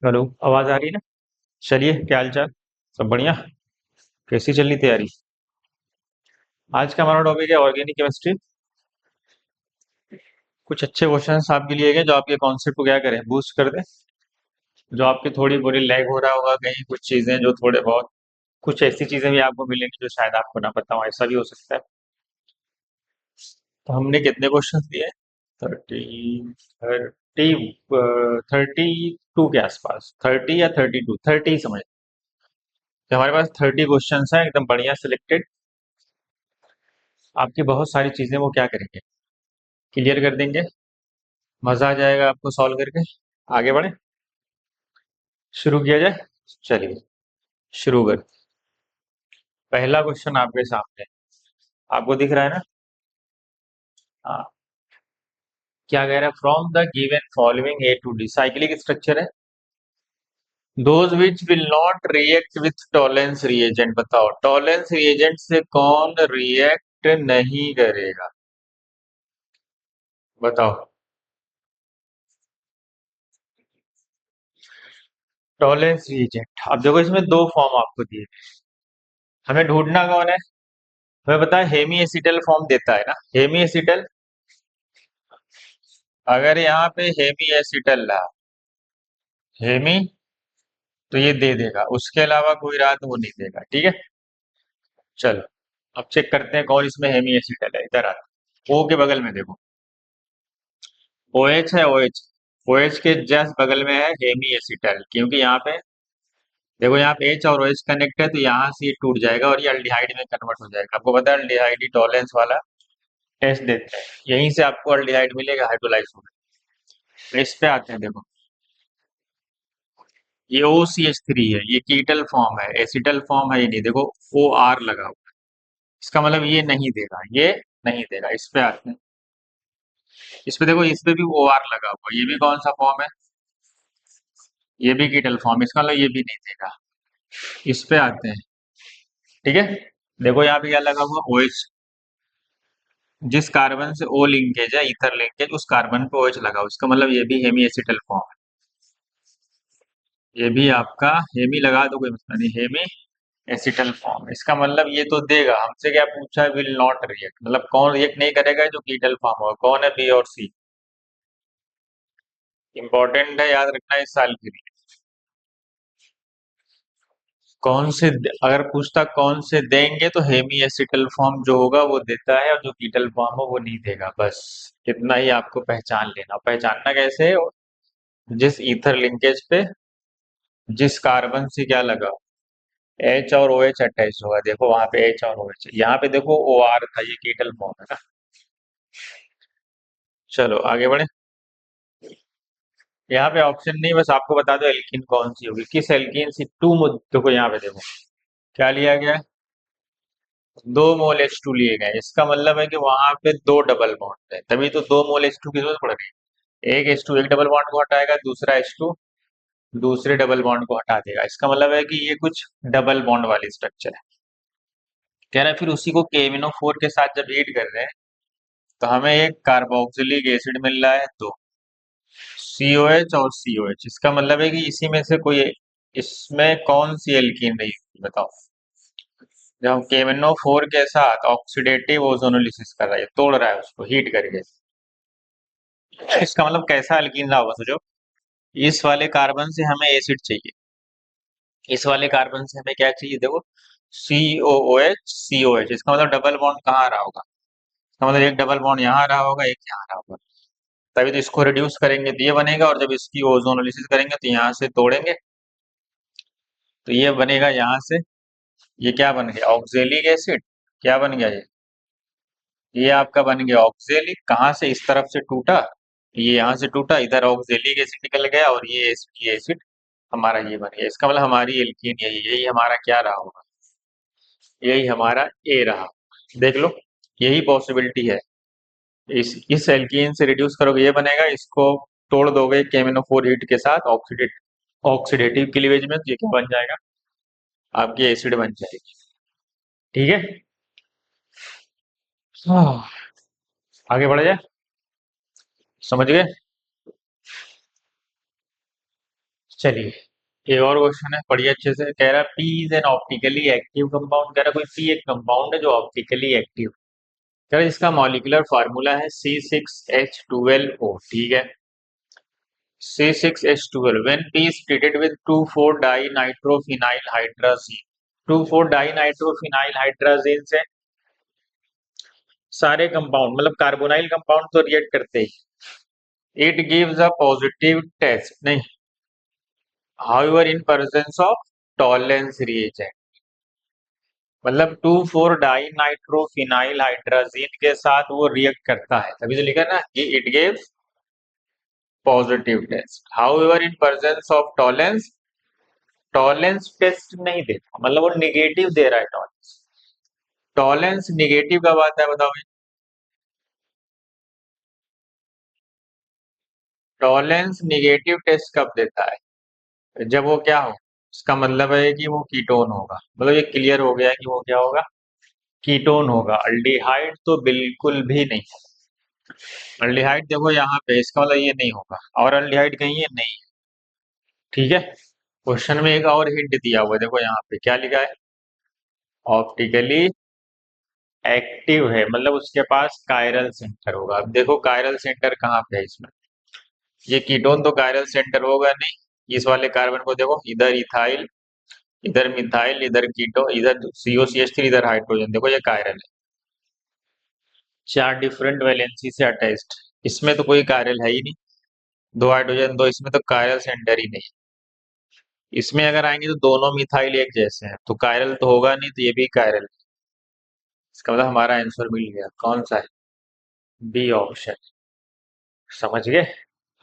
Hello. आवाज आ रही है ना? चलिए, क्या हाल चाल? सब बढ़िया। कैसी चल रही तैयारी? आज का हमारा टॉपिक है ऑर्गेनिक केमिस्ट्री। कुछ अच्छे क्वेश्चंस आपके लिए हैं जो आपके कॉन्सेप्ट को क्या करें, बूस्ट कर दें। जो आपके थोड़ी बोरी लैग हो रहा होगा कहीं, कुछ चीजें जो थोड़े बहुत, कुछ ऐसी चीजें भी आपको मिलेंगी जो शायद आपको ना पता हो, ऐसा भी हो सकता है। तो हमने कितने क्वेश्चन दिए? 30, 32 के आसपास, 30 या 32, 30 समझ। तो हमारे पास 30 क्वेश्चन हैं एकदम बढ़िया सिलेक्टेड। आपकी बहुत सारी चीजें वो क्या करेंगे, क्लियर कर देंगे। मजा आ जाएगा आपको सॉल्व करके। आगे बढ़े, शुरू किया जाए। चलिए, शुरू कर। पहला क्वेश्चन आपके सामने, आपको दिख रहा है ना? हाँ। क्या कह रहा है? From the given following A to D, cyclic structure है। Those which will not react with Tollens reagent, बताओ टॉलेंस रिएजेंट से कौन रिएक्ट नहीं करेगा? बताओ। टॉलेंस रिएजेंट, अब देखो इसमें दो फॉर्म आपको दिए। हमें ढूंढना कौन है? हमें पता है हेमी एसिटल फॉर्म देता है ना, हेमी एसिटल। अगर यहाँ पे हेमी एसिटल रहा, हेमी, तो ये दे देगा, उसके अलावा कोई रहा तो वो नहीं देगा, ठीक है। चलो, अब चेक करते हैं कौन इसमें हेमी एसिटल है। इधर आता, ओ के बगल में देखो, ओ एच है, ओ एच। ओ एच के जस्ट बगल में है हेमी एसिटल, क्योंकि यहाँ पे देखो, यहाँ पे एच और ओ एच कनेक्ट है, तो यहाँ से ये टूट जाएगा और ये अल्डिहाइड में कन्वर्ट हो जाएगा। आपको पता है अल्डिहाइड टॉलेंस वाला टेस्ट देते हैं, यहीं से आपको अल्डिहाइड मिलेगा हाइड्रोलाइज होगा। तो इस पे आते हैं, देखो ये ओ सी एच थ्री है, ये कीटल फॉर्म है, एसिटल फॉर्म है ही नहीं, देखो ओ आर लगा हुआ है। इसका मतलब ये नहीं देगा, ये नहीं देगा। इस पे आते हैं, इस पे देखो, इस पे भी ओ आर लगा हुआ है, ये भी कौन सा फॉर्म है? ये भी कीटल फॉर्म, इसका मतलब ये भी नहीं देगा। इस पे आते हैं, ठीक है। देखो यहाँ पे क्या लगा हुआ, ओ एच। जिस कार्बन से ओ लिंकेज है, ईथर लिंकेज, उस कार्बन पे ओ एच लगा हुआ, इसका मतलब ये भी हेमी एसिटल फॉर्म है। ये भी आपका हेमी लगा दो, कोई मसला नहीं, हेमी एसिटल फॉर्म। इसका मतलब ये तो देगा। हमसे क्या पूछा है? विल नॉट रिएक्ट, मतलब कौन रिएक्ट नहीं करेगा जो कीटल फॉर्म होगा, कौन है? बी और सी। इंपॉर्टेंट है, याद रखना इस साल के लिए। कौन से अगर पूछता कौन से देंगे, तो हेमी एसिटल फॉर्म जो होगा वो देता है, और जो कीटल फॉर्म हो वो नहीं देगा। बस इतना ही आपको पहचान लेना। पहचानना कैसे है? जिस ईथर लिंकेज पे जिस कार्बन से क्या लगा, एच और ओ एच अटैच होगा, देखो वहां पे एच और ओ एच, यहाँ पे देखो ओ आर था, ये कीटल फॉर्म है ना। चलो आगे बढ़े। यहाँ पे ऑप्शन नहीं, बस आपको बता दो एल्कीन कौन सी होगी, किस एल्कीन से टू। देखो यहाँ पे देखो क्या लिया गया है, 2 मोल H2 लिए गए। इसका मतलब है कि वहां पे दो डबल बॉन्ड है, तभी तो 2 मोल H2 की जरूरत पड़ रही है। एक H2 एक डबल बॉन्ड को हटाएगा, दूसरा H2 दूसरे डबल बॉन्ड को हटा देगा। इसका मतलब है कि ये कुछ डबल बॉन्ड वाली स्ट्रक्चर है। कह रहा है फिर उसी को KMnO4 के साथ जब हीट कर रहे हैं, तो हमें एक कार्बोक्सिलिक एसिड मिल रहा है, तो COH और COH। इसका मतलब है कि इसी में से कोई, इसमें कौन सी एल्कीन रही होगी, बताओ। जब हम KMnO4 के साथ ऑक्सीडेटिव ओजोनोलिसिस कर रहा है, तोड़ रहा है उसको हीट करके, इसका मतलब कैसा एल्कीन रहा होगा, सोचो। इस वाले कार्बन से हमें एसिड चाहिए, इस वाले कार्बन से हमें क्या चाहिए, देखो COOH COH। इसका मतलब डबल बॉन्ड कहाँ रहा होगा? इसका मतलब एक डबल बॉन्ड यहाँ रहा होगा, एक यहाँ रहा होगा। तभी तो इसको रिड्यूस करेंगे तो ये बनेगा, और जब इसकी ओजोनोलिसिस करेंगे तो यहाँ से तोड़ेंगे तो ये बनेगा यहाँ से। ये क्या बन गया? Oxalic acid. क्या बन गया ये आपका बन गया ऑक्जेलिक। कहाँ से? इस तरफ से टूटा, ये यहाँ से टूटा, इधर ऑक्जेलिक एसिड निकल गया, और ये एसिड हमारा ये बन गया। इसका मतलब हमारी एल्कीन यही, यही हमारा क्या रहा होगा, यही हमारा ए रहा। देख लो, यही पॉसिबिलिटी है। इस एल्कीन से रिड्यूस करोगे ये बनेगा, इसको तोड़ दोगे KMnO4 हीट के साथ ऑक्सीडेटिव क्लीवेज में, तो ये क्या बन जाएगा? आपकी एसिड बन जाएगी, ठीक है। हाँ, आगे बढ़ जाए, समझ गए? चलिए, ये और क्वेश्चन है, पढ़िए अच्छे से। कह रहा है P is an optically active compound. कह रहा है कोई पी एक कंपाउंड है जो ऑप्टिकली एक्टिव। कह रहा है इसका मॉलिक्यूलर फार्मूला है C6H12O। ठीक है, C6H12। When P is treated with 2,4-dinitrophenyl hydrazine, 2,4-dinitrophenyl hydrazine से सारे कंपाउंड मतलब कार्बोनाइल कंपाउंड तो रिएक्ट करते ही। It gives a positive test नहीं, however in presence of Tollens reagent. मतलब 2,4-डाइनाइट्रोफिनाइल हाइड्राजीन के साथ वो रिएक्ट करता है, तभी तो लिखा है ना कि it gives positive test however in presence of Tollens. Tollens test नहीं देता, मतलब वो निगेटिव दे रहा है टॉलेंस। टॉलेंस निगेटिव कब आता है बताओ? टॉलेंस निगेटिव टेस्ट कब देता है? जब वो क्या हो, इसका मतलब है कि वो कीटोन होगा। मतलब ये क्लियर हो गया है कि वो क्या होगा, कीटोन होगा। अल्डिहाइड तो बिल्कुल भी नहीं। अल्डिहाइड देखो यहाँ पे, इसका मतलब ये नहीं होगा। और अल्डिहाइड कहीं है नहीं। ठीक है, क्वेश्चन में एक और हिंट दिया हुआ है, देखो यहाँ पे क्या लिखा है, ऑप्टिकली एक्टिव है, मतलब उसके पास कायरल सेंटर होगा। अब देखो कायरल सेंटर कहाँ पे है इसमें, ये कीटोन तो कायरल सेंटर होगा नहीं। इस वाले कार्बन को देखो, इधर इथाइल, इधर मिथाइल, इधर कीटो, इधर COCH3, इधर हाइड्रोजन। देखो ये कायरल है, चार डिफरेंट वैलेंसी से अटैच्ड। इसमें तो कोई कायरल है ही नहीं, दो हाइड्रोजन दो, इसमें तो कायरल सेंटर ही नहीं। इसमें अगर आएंगे तो दोनों मिथाइल एक जैसे हैं, तो कायरल तो होगा नहीं, तो ये भी कायरल है। इसका मतलब हमारा आंसर मिल गया, कौन सा है? B option. समझ गए?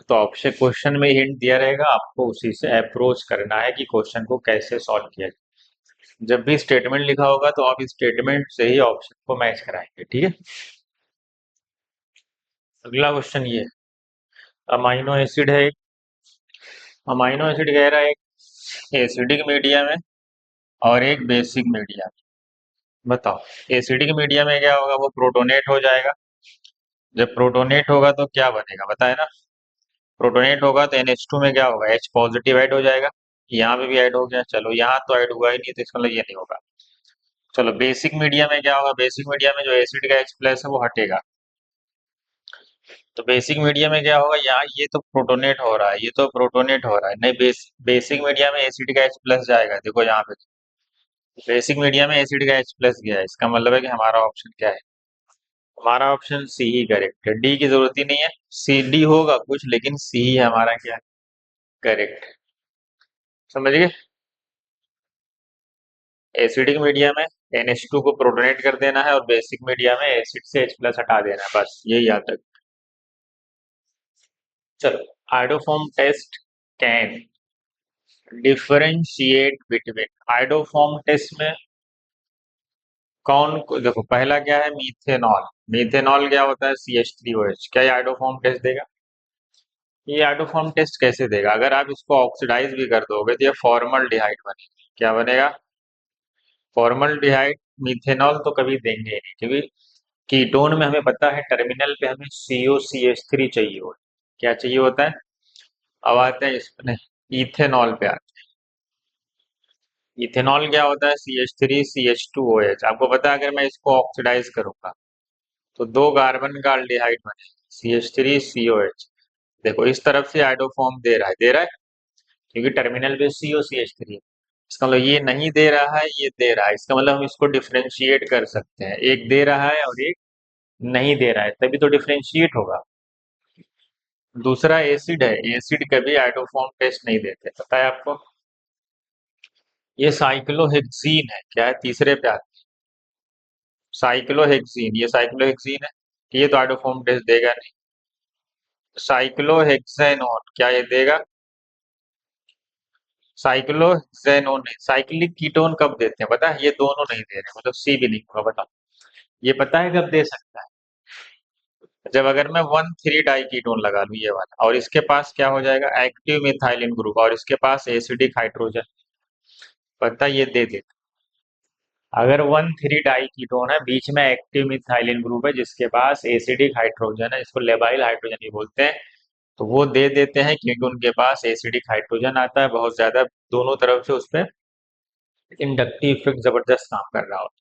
तो ऑप्शन क्वेश्चन में हिंट दिया रहेगा, आपको उसी से अप्रोच करना है कि क्वेश्चन को कैसे सॉल्व किया जाए। जब भी स्टेटमेंट लिखा होगा तो आप इस स्टेटमेंट से ही ऑप्शन को मैच कराएंगे। ठीक है, अगला क्वेश्चन ये है, अमाइनो एसिड है एक। अमाइनो एसिड कह रहा है एक एसिडिक मीडियम है और एक बेसिक मीडियम। बताओ, एसिडिक मीडियम में क्या होगा, वो प्रोटोनेट हो जाएगा। जब प्रोटोनेट होगा तो क्या बनेगा, बताए ना? प्रोटोनेट होगा तो NH2 में क्या होगा, H पॉजिटिव ऐड हो जाएगा। यहाँ पे भी ऐड हो गया, चलो यहाँ तो ऐड हुआ ही नहीं, तो इसका मतलब ये नहीं होगा। चलो बेसिक मीडियम में क्या होगा, बेसिक मीडियम में जो एसिड का H प्लस है वो हटेगा। तो बेसिक मीडियम में क्या होगा, यहाँ ये तो प्रोटोनेट हो रहा है, ये तो प्रोटोनेट हो रहा है नहीं, बेसिक मीडियम में एसिड का H प्लस जाएगा। देखो यहाँ पे बेसिक मीडियम में एसिड का H प्लस गया है, इसका मतलब है कि हमारा ऑप्शन क्या है, हमारा ऑप्शन सी ही करेक्ट है। डी की जरूरत ही नहीं है, सी डी होगा कुछ, लेकिन सी ही हमारा क्या है, करेक्ट। समझ गए? एसिडिक मीडियम में NH2 को प्रोटोनेट कर देना है और बेसिक मीडियम में एसिड से H प्लस हटा देना है, बस यही याद रख। चलो, iodoform test can differentiate between. Iodoform test में देखो पहला क्या है, मीथेनॉल। मीथेनॉल क्या होता है, CH3OH। क्या ये आइडोफॉर्म टेस्ट देगा? ये आइडोफॉर्म टेस्ट कैसे देगा, अगर आप इसको ऑक्सीडाइज भी कर दोगे तो ये फॉर्मल्डिहाइड बनेगा। क्या बनेगा? फॉर्मल्डिहाइड। मीथेनॉल तो कभी देंगे ही नहीं, क्योंकि कीटोन में हमें पता है टर्मिनल पे हमें COCH3 चाहिए होता है। क्या चाहिए होता है? अब आते हैं इस नहीं, इथेनॉल पे आते हैं। इथेनॉल क्या होता है, CH3CH2OH। आपको पता है अगर मैं इसको ऑक्सीडाइज करूंगा तो दो कार्बन का अल्डिहाइड बने, CH3COH। देखो इस तरफ से आइडोफॉर्म दे रहा है क्योंकि टर्मिनल पे COCH3 है। इसका मतलब ये नहीं दे रहा है, ये दे रहा है, इसका मतलब हम इसको डिफरेंशिएट कर सकते हैं, एक दे रहा है और एक नहीं दे रहा है, तभी तो डिफरेंशिएट होगा। दूसरा एसिड है, एसिड कभी आइडोफॉर्म टेस्ट नहीं देते, पता है आपको? ये साइक्लोहेक्सीन है, क्या है, तीसरे पे आता है साइक्लोहेक्सीन। ये साइक्लोहेक्सीन है, ये तो आइडोफॉर्म टेस्ट देगा नहीं। साइक्लोहेक्सेनोन, क्या ये देगा? साइक्लोहेक्सेनोन नहीं। साइक्लिक कीटोन कब देते हैं पता है, ये दोनों नहीं दे रहे, मतलब सी भी नहीं होगा। बताओ, ये पता है कब दे सकता है? जब अगर मैं 1,3 डाई कीटोन लगा लूं, ये वाला, और इसके पास क्या हो जाएगा, एक्टिव मिथाइलिन ग्रुप, और इसके पास एसिडिक हाइड्रोजन, पता है ये दे देता। अगर 1,3 डाई कीटोन है, बीच में एक्टिव मिथाइलिन ग्रुप है जिसके पास एसिडिक हाइड्रोजन है, इसको लेबाइल हाइड्रोजन भी बोलते हैं, तो वो दे देते हैं क्योंकि उनके पास एसिडिक हाइड्रोजन आता है बहुत ज्यादा, दोनों तरफ से उस पर इंडक्टिव इफेक्ट जबरदस्त काम कर रहा होता है।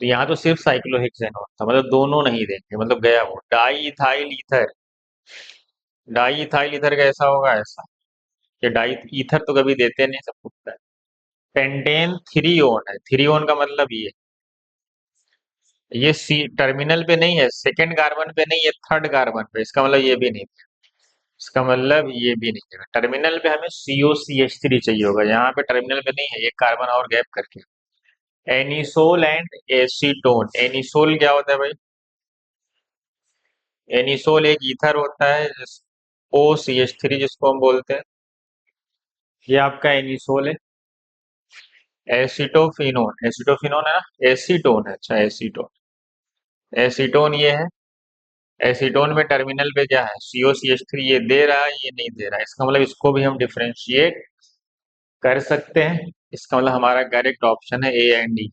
तो यहाँ तो सिर्फ साइक्लोहेक्सेन होता, मतलब दोनों नहीं देंगे, मतलब गया वो di ethyl ether. Di ethyl ether कैसा होगा, ऐसा कि डाई ईथर तो कभी देते नहीं, सब कुछ है। पेंटेन थ्री ओन है, थ्री ओन का मतलब ये सी टर्मिनल पे नहीं है, सेकेंड कार्बन पे नहीं है, थर्ड कार्बन पे, इसका मतलब ये भी नहीं, इसका मतलब ये भी नहीं है। टर्मिनल पे हमें COCH3 चाहिए होगा, यहाँ पे टर्मिनल पे नहीं है, एक कार्बन और गैप करके। एनिसोल एंड एसीटोन, एनिसोल क्या होता है भाई, एनिसोल एक ईथर होता है, OCH3 जिसको हम बोलते हैं, ये आपका एनिसोल है। एसिटोफिनोन, एसिटोफिनोन है ना, एसीटोन है, अच्छा एसीटोन, एसीटोन ये है। एसीटोन में टर्मिनल पे क्या है, COCH3, ये दे रहा है, ये नहीं दे रहा है, इसका मतलब इसको भी हम डिफ्रेंशिएट कर सकते हैं। इसका मतलब हमारा करेक्ट ऑप्शन है A एंड D।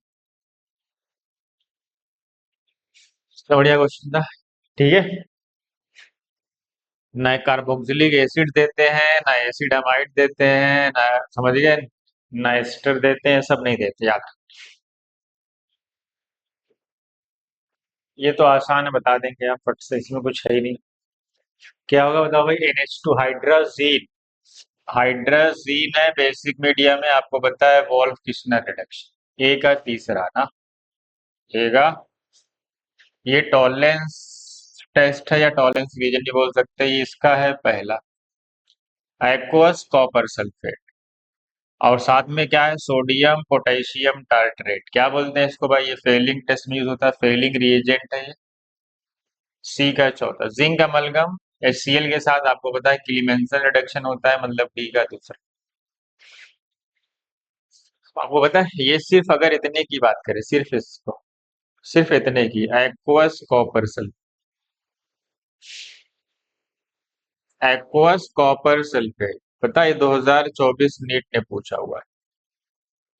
इसका बढ़िया क्वेश्चन था। ठीक है, ना कार्बोक्सिलिक एसिड देते हैं, ना एसिड अमाइड देते हैं, ना, समझ गए, ना एस्टर देते हैं, सब नहीं देते, याद रखो। ये तो आसान है, बता देंगे आप फट से, इसमें कुछ है ही नहीं। क्या होगा बताओ भाई, NH2 हाइड्राजीन, हाइड्राजीन है बेसिक मीडिया में, आपको पता है वॉल्फ किस्नर रिडक्शन, ए का तीसरा ना, ए का, ये टॉलरेंस टेस्ट है या टॉलरेंस रीजन भी बोल सकते हैं, ये इसका है पहला, एक्वस कॉपर सल्फेट। और साथ में क्या है, सोडियम पोटेशियम टार्ट्रेट, क्या बोलते हैं इसको भाई, ये फेलिंग टेस्ट में यूज होता है, फेलिंग रिएजेंट है ये, सी का चौथा। जिंक अमलगम HCl के साथ, आपको पता है क्लीमेंसन रिडक्शन होता है, मतलब डी का दूसरा। आपको पता है ये सिर्फ अगर इतने की बात करें, सिर्फ इसको, सिर्फ इतने की, aqueous copper sulphate, aqueous copper sulphate, पता है 2024 नीट ने पूछा हुआ है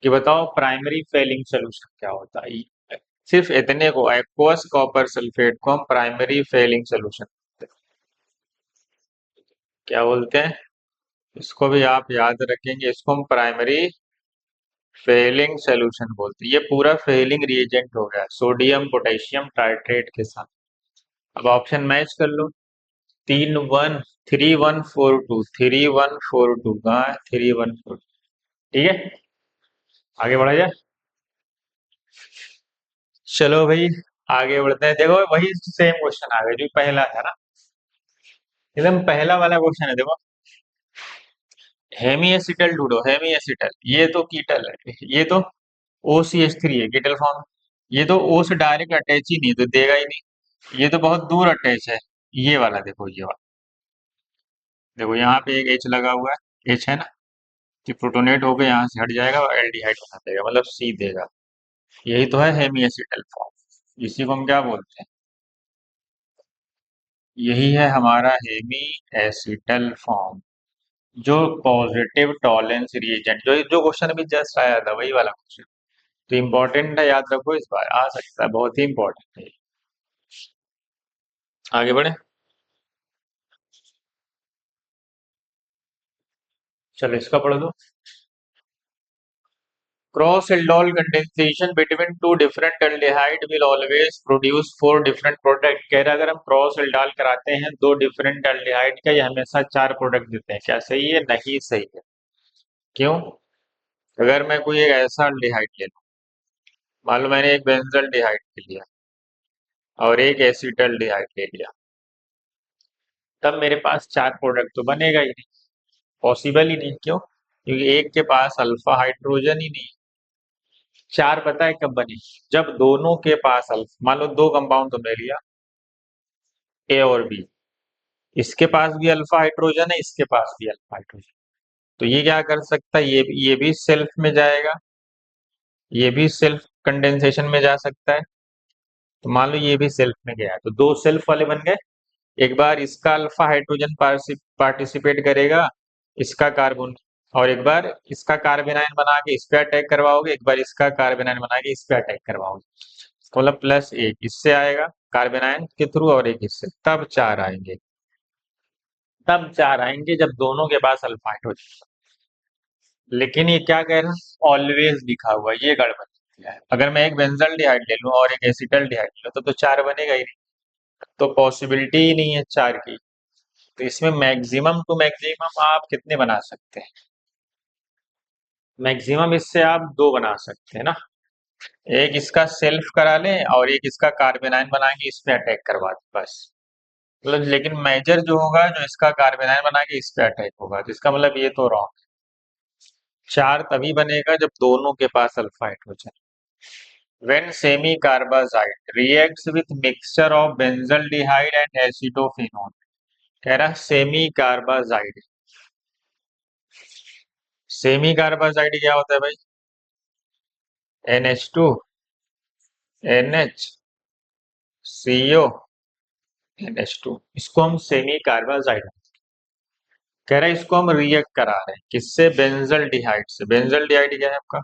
कि बताओ प्राइमरी फेलिंग सोल्यूशन क्या होता है। सिर्फ इतने को, एक्वस कॉपर सल्फेट को हम प्राइमरी फेलिंग सोल्यूशन क्या बोलते हैं, इसको भी आप याद रखेंगे, इसको हम प्राइमरी फेलिंग सोल्यूशन बोलते हैं। ये पूरा फेलिंग रिएजेंट हो गया सोडियम पोटेशियम टाइट्रेट के साथ। अब ऑप्शन मैच कर लो, 3 1 3 1 4 2, 3 1 4 2, कहाँ है 3 1 4, ठीक है, आगे बढ़ा जाए। चलो भाई, आगे बढ़ते हैं, देखो वही सेम क्वेश्चन आ गया जो पहला था ना, एकदम पहला वाला क्वेश्चन है, देखो, हेमी एसिटल ढूंढो, हेमी एसिटल, ये तो कीटल है, ये तो OCH3 है कीटल फॉर्म, ये तो O से डायरेक्ट अटैच ही नहीं, तो देगा ही नहीं, ये तो बहुत दूर अटैच है, ये वाला देखो, ये वाला देखो, यहाँ पे एक H लगा हुआ है, H है ना, कि प्रोटोनेट होकर यहाँ से हट जाएगा और एल्डिहाइड बना देगा, मतलब C देगा। यही तो है हेमी एसिटल फॉर्म, इसी को हम क्या बोलते हैं, यही है हमारा हेमी एसिटल फॉर्म, जो पॉजिटिव टॉलेंस रिएजेंट, जो जो क्वेश्चन अभी जस्ट आया था वही वाला क्वेश्चन, तो इम्पोर्टेंट है, याद रखो, इस बार आ सकता है, बहुत ही इम्पोर्टेंट है। आगे बढ़े, चलो इसका पढ़ दो। Cross aldol condensation between two different aldehyde will always produce four different product, कह रहा है अगर हम क्रॉस एल्डोल कराते हैं दो डिफरेंट एल्डिहाइड का, ये हमेशा चार प्रोडक्ट देते हैं, क्या सही है, नहीं सही है, क्यों, अगर मैं कोई एक ऐसा एल्डिहाइड ले लूं, मान लो मैंने एक बेंजल डिहाइड ले लिया और एक एसिटल डिहाइड ले लिया, तब मेरे पास चार प्रोडक्ट तो बनेगा ही नहीं, पॉसिबल ही नहीं, क्यों, क्योंकि एक के पास अल्फा हाइड्रोजन ही नहीं। चार पता है कब बनी, जब दोनों के पास अल्फा, मान लो दो कंपाउंड तुमने लिया, ए और बी, इसके पास भी अल्फा हाइड्रोजन है, इसके पास भी अल्फा हाइड्रोजन, तो ये क्या कर सकता है, ये भी सेल्फ में जाएगा, ये भी सेल्फ कंडेंसेशन में जा सकता है, तो मान लो ये भी सेल्फ में गया, तो दो सेल्फ वाले बन गए, एक बार इसका अल्फा हाइड्रोजन पार्टिसिपेट करेगा, इसका कार्बन, और एक बार इसका कार्बन आयन बना के इस पे अटैक करवाओगे, एक बार इसका कार्बन आयन बना के इस पे अटैक करवाओगे, तो मतलब प्लस एक इससे आएगा कार्बन आयन के थ्रू और एक इससे, तब चार आएंगे। तब चार आएंगे जब दोनों के पास अल्फाइड हो जाए। लेकिन ये क्या कह रहा है, ऑलवेज लिखा हुआ है, ये गड़बड़ किया है। अगर मैं एक बेंजल्डिहाइड ले लूं और एक एसिटल्डिहाइड ले लूं तो चार बनेगा ही नहीं। तो पॉसिबिलिटी ही नहीं है चार की। तो इसमें मैक्सिमम टू मैक्सिमम आप कितने बना सकते हैं? मैक्सिमम इससे आप दो बना सकते हैं ना। एक इसका सेल्फ करा लें और एक इसका कार्बेनाइन बना के इस पे अटैक करवा दें बस। मतलब लेकिन मेजर जो होगा जो इसका कार्बेनाइन बना के इस पे अटैक होगा, तो इसका मतलब ये तो रॉन्ग। चार तभी बनेगा जब दोनों के पास अल्फाइड हो जाए। When semi-carbazide reacts with mixture of benzaldehyde and acetophenone, कह रहा सेमी कार्बाजाइड। सेमी कार्बाजाइड क्या होता है भाई? NH2 NH CO NH2, इसको हम सेमी कार्बाजाइड कह रहे हैं। इसको हम रिएक्ट करा रहे हैं किससे? बेंजल्डिहाइड से। बेंजल्डिहाइड क्या है आपका?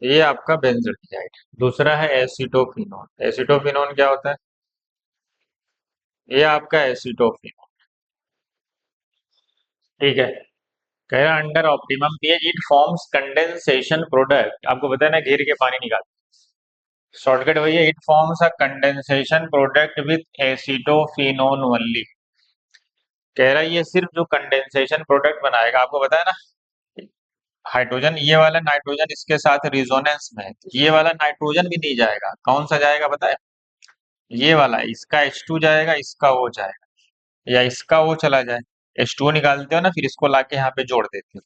ये आपका बेंजल्डिहाइड। दूसरा है एसिटोफिनोन। एसिटोफिनोन क्या होता है? ये आपका एसिटोफिनोन। ठीक है। कह रहा under optimum pH it forms condensation product. आपको पता है ना, घेर के पानी निकाल। शॉर्टकट वही है, it forms a condensation product with acetophenone only. कह रहा है ये सिर्फ जो कंडेंसेशन प्रोडक्ट बनाएगा, आपको पता है ना, हाइड्रोजन ये वाला नाइट्रोजन इसके साथ रिजोनेंस में है, तो ये वाला नाइट्रोजन भी नहीं जाएगा। कौन सा जाएगा पता है? ये वाला, इसका H2 जाएगा, इसका O जाएगा, या इसका O चला जाए। H2O निकालते हो ना, फिर इसको लाके यहाँ पे जोड़ देते हो।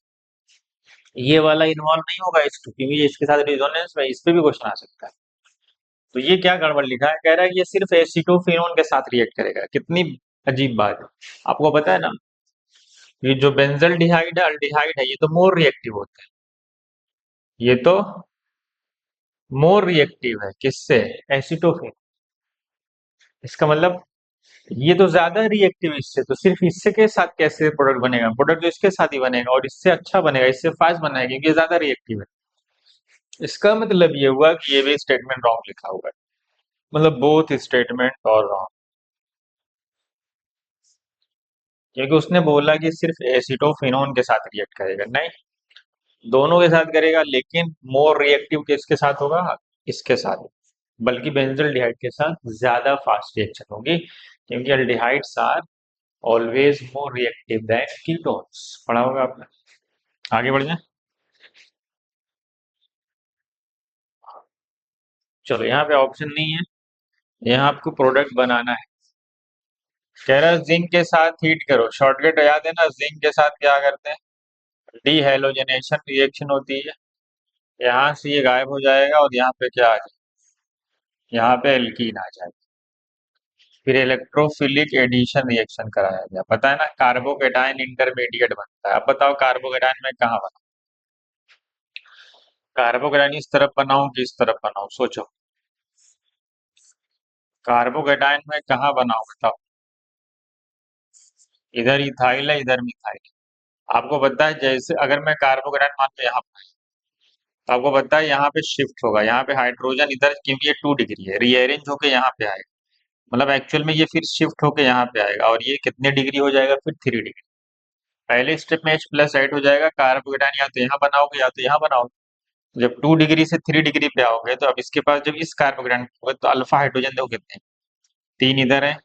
ये वाला इन्वॉल्व नहीं होगा H2, क्योंकि ये इसके साथ रिजोनेंस में, इस पे भी क्वेश्चन आ सकता है। तो ये क्या गड़बड़ लिखा है? कह रहा है कि ये सिर्फ एसिटोफिनोन के साथ रिएक्ट करेगा। कितनी अजीब बात है। आपको पता है ना, ये जो बेंजल्डिहाइड है, अल्डिहाइड है, ये तो मोर रिएक्टिव होता है। ये तो मोर रिएक्टिव है किससे? एसिटोफिन। इसका मतलब ये तो ज्यादा रिएक्टिव इससे, तो सिर्फ इससे के साथ कैसे प्रोडक्ट बनेगा? प्रोडक्ट तो इसके साथ ही बनेगा और इससे अच्छा बनेगा, इससे फास्ट बनेगा, क्योंकि ये ज्यादा रिएक्टिव है। इसका मतलब ये हुआ कि ये भी स्टेटमेंट रॉन्ग लिखा हुआ है। मतलब बोथ स्टेटमेंट और रॉन्ग, क्योंकि उसने बोला कि सिर्फ एसिटोफिनोन के साथ रिएक्ट करेगा, नहीं, दोनों के साथ करेगा, लेकिन मोर रिएक्टिव किसके साथ होगा? इसके साथ। बल्कि बेंजल्डिहाइड के साथ ज्यादा फास्ट रिएक्शन होगी, क्योंकि aldehydes are always more reactive than ketones. पढ़ा होगा आपने। आगे बढ़ जाए। चलो, यहाँ पे ऑप्शन नहीं है, यहाँ आपको प्रोडक्ट बनाना है। कह रहा है जिंक के साथ हीट करो। शॉर्टकट याद है ना, जिंक के साथ क्या करते हैं? डीहेलोजनेशन रिएक्शन होती है। यहाँ से ये गायब हो जाएगा और यहाँ पे क्या आ जाएगा? यहाँ पे एल्कीन आ जाएगा। फिर इलेक्ट्रोफिलिक एडिशन रिएक्शन कराया गया, पता है ना, कार्बोकेटाइन इंटरमीडिएट बनता है। अब बताओ कार्बोकेटाइन में कहाँ बना? कार्बोकेटाइन इस तरफ बनाऊं कि इस तरफ बनाऊं, सोचो। कार्बोकेटाइन में कहाँ बनाऊं बताओ? इधर इथाइल है, इधर मिथाइल। आपको पता है, जैसे अगर मैं कार्बोकेटाइन मान लो यहाँ, तो आपको पता है यहाँ पे शिफ्ट होगा, यहाँ पे हाइड्रोजन इधर, क्योंकि ये 2 डिग्री है, रीअरेंज होके यहाँ पे आएगा। मतलब एक्चुअल में ये फिर शिफ्ट होके यहाँ पे आएगा, और ये कितने डिग्री हो जाएगा? फिर 3 डिग्री। पहले स्टेप में H प्लस ऐड हो जाएगा, कार्बोकेटाइन या तो यहाँ बनाओगे या तो यहाँ बनाओगे। जब 2 डिग्री से 3 डिग्री पे आओगे, तो अब इसके पास जब इस कार्बोकेटाइन होगा, तो अल्फा हाइड्रोजन देखो कितने हैं? 3 इधर है,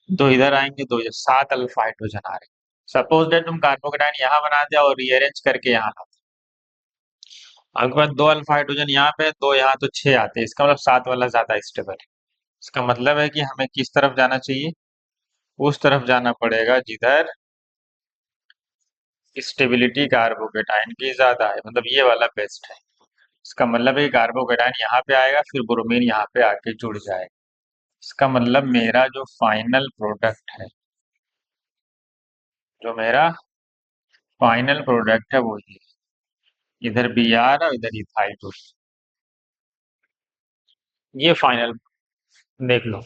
2 इधर आएंगे, 2 इधर, 7 अल्फा हाइड्रोजन आ रहे हैं। सपोज दैट तुम कार्बोकेटाइन यहाँ बना दे और रीअरेंज करके यहाँ ला, आपके पास 2 अल्फा हाइड्रोजन यहाँ पे, 2 यहाँ, तो 6 आते हैं। इसका मतलब 7 वाला ज्यादा स्टेबल है। इसका मतलब है कि हमें किस तरफ जाना चाहिए? उस तरफ जाना पड़ेगा जिधर स्टेबिलिटी कार्बोकेटाइन की ज्यादा है, मतलब ये वाला बेस्ट है। इसका मतलब है कि कार्बोकेटाइन यहाँ पे आएगा, फिर ब्रोमीन यहाँ पे आके जुड़ जाएगा। इसका मतलब मेरा जो फाइनल प्रोडक्ट है, जो मेरा फाइनल प्रोडक्ट है वो ये, इधर बी आर और इधर इथाइल ग्रुप। ये फाइनल, देख लो,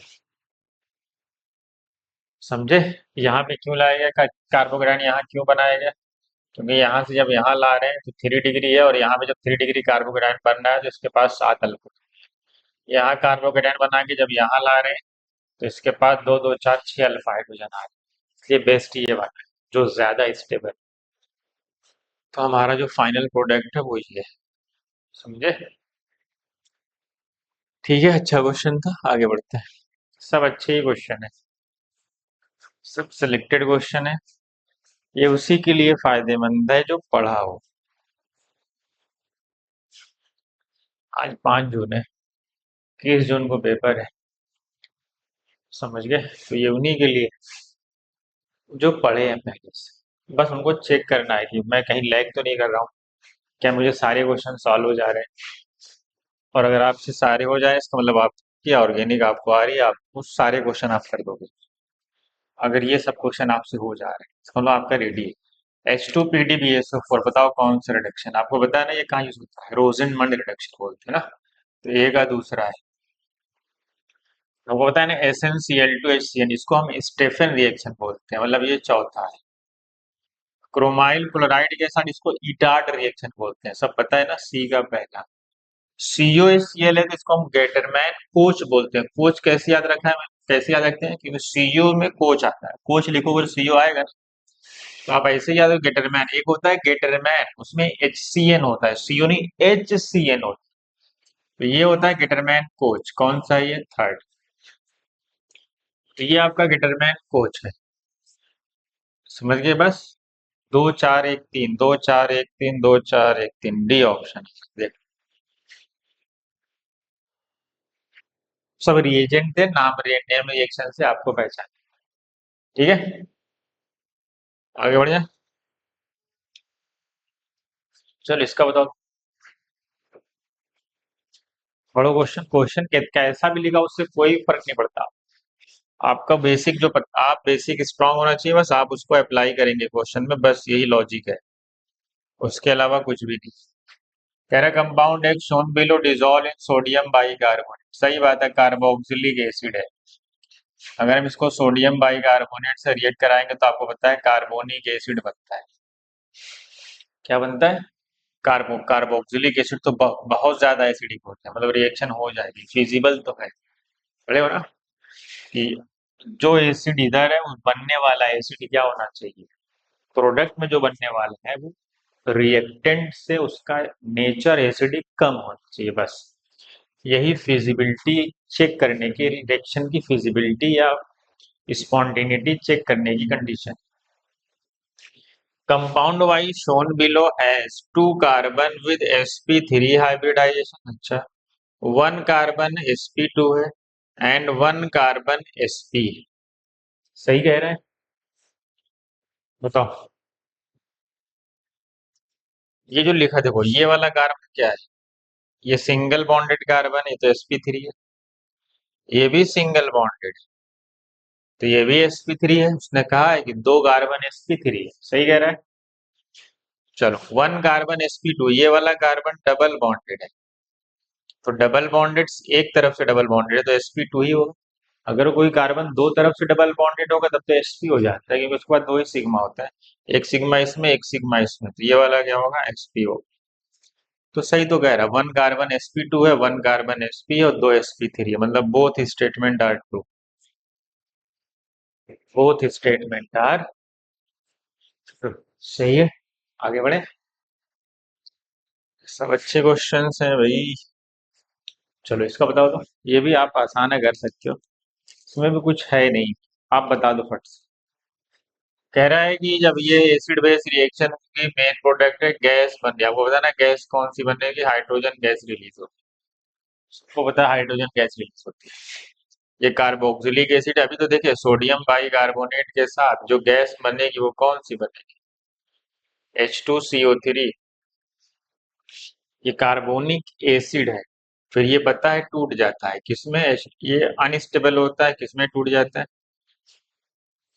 समझे? यहाँ पे क्यों लाया गया कार्बोकेटाइन, यहाँ क्यों बनाया गया? क्योंकि यहाँ से जब यहाँ ला रहे हैं तो 3 डिग्री है, और यहाँ पे जब 3 डिग्री कार्बोकेटाइन बन रहा है तो इसके पास 7 अल्फा। यहाँ कार्बोकेटाइन बना के जब यहाँ ला रहे हैं तो इसके पास 2 2 4 6 अल्फा हाइड्रोजन आ रहे हैं। ये बेस्ट ये वाला है जो ज्यादा स्टेबल। तो हमारा जो फाइनल प्रोडक्ट है वो ये है। समझे? ठीक है, अच्छा क्वेश्चन था, आगे बढ़ते हैं। सब अच्छे ही क्वेश्चन है, सब सिलेक्टेड क्वेश्चन है। ये उसी के लिए फायदेमंद है जो पढ़ा हो। आज 5 जून है, 30 जून को पेपर है। समझ गए? तो ये उन्हीं के लिए जो पढ़े हैं पहले से, बस उनको चेक करना है कि मैं कहीं लैग तो नहीं कर रहा हूँ, क्या मुझे सारे क्वेश्चन सॉल्व हो जा रहे हैं। और अगर आपसे सारे हो जाए इसका मतलब आपकी ऑर्गेनिक आपको आ रही है, आप उस सारे क्वेश्चन आप कर दोगे। अगर ये सब क्वेश्चन आपसे हो जा रहे हैं इसका मतलब आपका रेडी है। H2PDBSO4 बताओ कौन सा रिडक्शन आपको बताया ना, ये कहाँ यूज होता है? रोजेनमंड रिडक्शन बोलते हैं ना। तो ए का दूसरा है, वो होता है ना SnCl2HCN, इसको हम स्टेफन रिएक्शन बोलते हैं, मतलब ये चौथा है। क्रोमाइल क्लोराइड के साथ इसको इटार्ड रिएक्शन बोलते हैं, सब पता है ना। सी का पहला COHCl है तो इसको हम गेटरमैन कोच बोलते हैं। कोच कैसे याद रखा है, कैसे याद रखते हैं? क्योंकि CO में कोच आता है, कोच लिखोगे तो CO आएगा ना। तो आप ऐसे ही याद रखो, गेटरमैन एक होता है गेटरमैन, उसमें HCN होता है, CO नहीं HCN होता है। तो ये होता है गेटरमैन कोच, कौन सा है? ये थर्ड। तो ये आपका गेटरमैन कोच है। समझ गए? बस 2 4 1 3, 2 4 1 3, 2 4 1 3, डी ऑप्शन। देख, सब रिएजेंट थे, नाम नेम रिएक्शन से आपको पहचान। ठीक है, आगे बढ़िया। चलो इसका बताओ। पढ़ो क्वेश्चन, क्वेश्चन कैसा भी लिखा उससे कोई फर्क नहीं पड़ता। आपका बेसिक आप बेसिक स्ट्रांग होना चाहिए, बस आप उसको अप्लाई करेंगे क्वेश्चन में, बस यही लॉजिक है, उसके अलावा कुछ भी नहीं। कह रहा कंपाउंड एक shown below dissolve in sodium bicarbonate, सही बात है, कार्बोक्सिलिक एसिड है। अगर हम इसको सोडियम बाइकार्बोनेट से रिएक्ट कराएंगे तो आपको पता है कार्बोनिक एसिड बनता है। क्या बनता है? कार्बोक्सिलिक एसिड तो बहुत ज्यादा एसिडिक होता है, मतलब रिएक्शन हो जाएगी, फिजिबल तो है। बड़े हो ना कि जो एसिड इधर है वो बनने वाला एसिड क्या होना चाहिए, प्रोडक्ट में जो बनने वाला है वो रिएक्टेंट से उसका नेचर एसिडिक कम होना चाहिए, बस। यही फिजिबिलिटी चेक करने की, रिएक्शन की फिजिबिलिटी या स्पॉन्टेनिटी चेक करने की condition. Compound wise shown below has 2 carbon with sp3 hybridization. अच्छा, 1 कार्बन sp2 है एंड 1 कार्बन sp। सही कह रहे हैं? बताओ। ये जो लिखा देखो, ये वाला कार्बन क्या है? ये सिंगल बॉन्डेड कार्बन है तो sp3 है। ये भी सिंगल बॉन्डेड, तो ये भी sp3 है। उसने कहा है कि 2 कार्बन sp3 है, सही कह रहा है। चलो 1 कार्बन sp2, ये वाला कार्बन डबल बॉन्डेड है, तो डबल बॉन्डेड एक तरफ से डबल बॉन्डेड है तो sp2 ही होगा। अगर कोई कार्बन दो तरफ से डबल बॉन्डेड होगा तब तो sp हो जाता है, क्योंकि उसके बाद दो ही सिग्मा होता है, एक सिग्मा इसमें एक सिग्मा इसमें, तो ये वाला क्या होगा? sp होगा। तो सही तो कह रहा है, 1 कार्बन sp2 है, 1 कार्बन sp है और 2 sp3 है, मतलब both statement are true, both statement are true. सही है, आगे बढ़े। सब अच्छे क्वेश्चंस हैं भाई। चलो इसका बताओ तो, ये भी आप आसान है कर सकते हो, इसमें भी कुछ है नहीं, आप बता दो फट से। कह रहा है कि जब ये एसिड बेस रिएक्शन की मेन प्रोडक्ट है गैस बन गया, आपको पता है ना गैस कौन सी बनेगी? हाइड्रोजन गैस रिलीज होगी। सबको पता है हाइड्रोजन गैस रिलीज होती है। ये कार्बोक्सिलिक एसिड, अभी तो देखिए सोडियम बाइकार्बोनेट के साथ जो गैस बनेगी वो कौन सी बनेगी? H2CO3। ये कार्बोनिक एसिड है, फिर ये पता है टूट जाता है किसमें? ये अनस्टेबल होता है, किसमें टूट जाता है?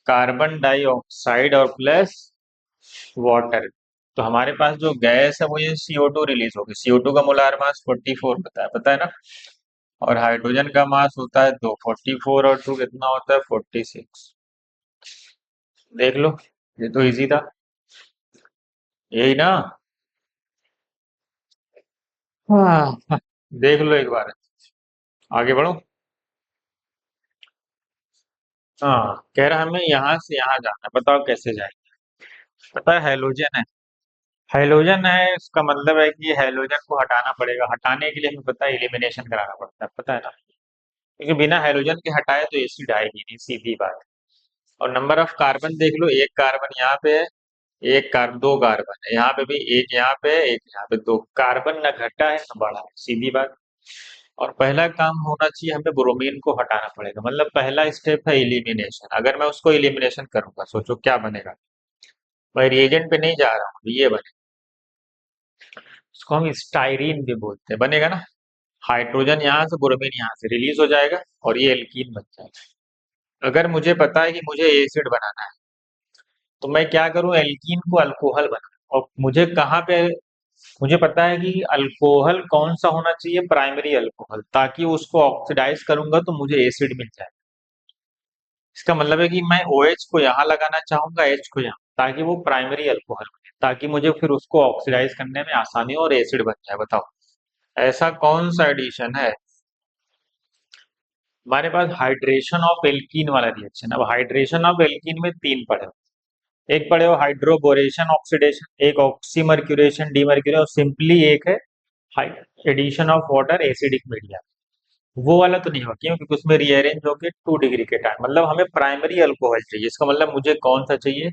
कार्बन डाइऑक्साइड और प्लस वाटर। तो हमारे पास जो गैस है वो ये CO2 रिलीज होगी। CO2 का मोलार मास 44 पता है ना। और हाइड्रोजन का मास होता है 2, 44 और 2 कितना होता है? 46। देख लो, ये तो इजी था, यही ना। हाँ, देख लो एक बार, आगे बढ़ो। हाँ, कह रहा हमें यहाँ से यहाँ जाना है, बताओ कैसे जाएंगे। पता है हैलोजन है। हैलोजन है, इसका मतलब है कि हैलोजन को हटाना पड़ेगा। हटाने के लिए हमें पता है एलिमिनेशन कराना पड़ता है, पता है ना। क्योंकि बिना हैलोजन के हटाए तो एसिड आएगी नहीं, सीधी बात। और नंबर ऑफ कार्बन देख लो, एक कार्बन यहाँ पे है, एक कार्बन, दो कार्बन है यहाँ पे भी, एक यहाँ पे है, एक यहाँ पे, दो कार्बन, ना घटा है ना बढ़ा है, सीधी बात। और पहला काम होना चाहिए, हमें ब्रोमीन को हटाना पड़ेगा। मतलब पहला स्टेप है एलिमिनेशन। अगर मैं उसको एलिमिनेशन करूंगा, सोचो क्या बनेगा। मैं रिएजेंट पे नहीं जा रहा हूँ, ये बने, उसको हम स्टाइरीन भी बोलते हैं, बनेगा ना। हाइड्रोजन यहाँ से, ब्रोमीन यहाँ से रिलीज हो जाएगा और ये एल्कीन बन जाएगा। अगर मुझे पता है कि मुझे एसिड बनाना है, तो मैं क्या करूं, एल्कीन को अल्कोहल बनाऊं। और मुझे कहाँ पे, मुझे पता है कि अल्कोहल कौन सा होना चाहिए, प्राइमरी अल्कोहल, ताकि उसको ऑक्सीडाइज करूंगा तो मुझे एसिड मिल जाए। इसका मतलब है कि मैं OH को यहाँ लगाना चाहूंगा, H को यहाँ, ताकि वो प्राइमरी अल्कोहल बने, ताकि मुझे फिर उसको ऑक्सीडाइज करने में आसानी हो और एसिड बन जाए। बताओ ऐसा कौन सा एडिशन है। हमारे पास हाइड्रेशन ऑफ एल्कीन वाला रिएक्शन। अब हाइड्रेशन ऑफ एल्कीन में तीन पढ़े हो। एक पढ़े हो हाइड्रोबोरेशन ऑक्सीडेशन, एक ऑक्सीमर्क्यूरेशन डीमर्क्यूरेशन, और सिंपली एक है addition of water acidic media. वो वाला तो नहीं होगा, क्यों, क्योंकि उसमें रीअरेंज होके 2 डिग्री के टाइम। मतलब हमें प्राइमरी अल्कोहल चाहिए। इसका मतलब मुझे कौन सा चाहिए,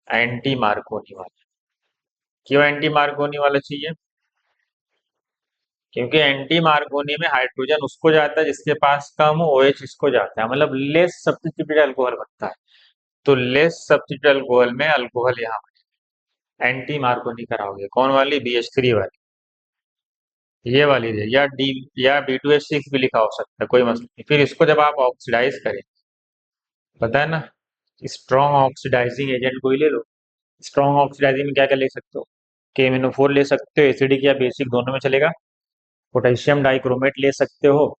एंटी मार्कोनी वाला। क्यों एंटी मार्कोनी वाला चाहिए, क्योंकि एंटी मार्कोनी में हाइड्रोजन उसको जाता है जिसके पास कम हो, OH इसको जाता है, मतलब लेस सब्स्टिट्यूटेड अल्कोहल बनता है। तो लेस सब्स्टिट्यूटेड अल्कोहल में अल्कोहल यहाँ एंटी मार्कोनी कराओगे, कौन वाली, BH3 वाली, ये वाली है, या डी, या B2H6 भी लिखा हो सकता है, कोई मसला नहीं। फिर इसको जब आप ऑक्सीडाइज करें, पता है ना, स्ट्रॉन्ग ऑक्सीडाइजिंग एजेंट कोई ले लो। स्ट्रॉन्ग ऑक्सीडाइजिंग में क्या क्या ले सकते हो, KMnO4 ले सकते हो, एसिडिक या बेसिक दोनों में चलेगा। पोटेशियम डाइक्रोमेट ले सकते हो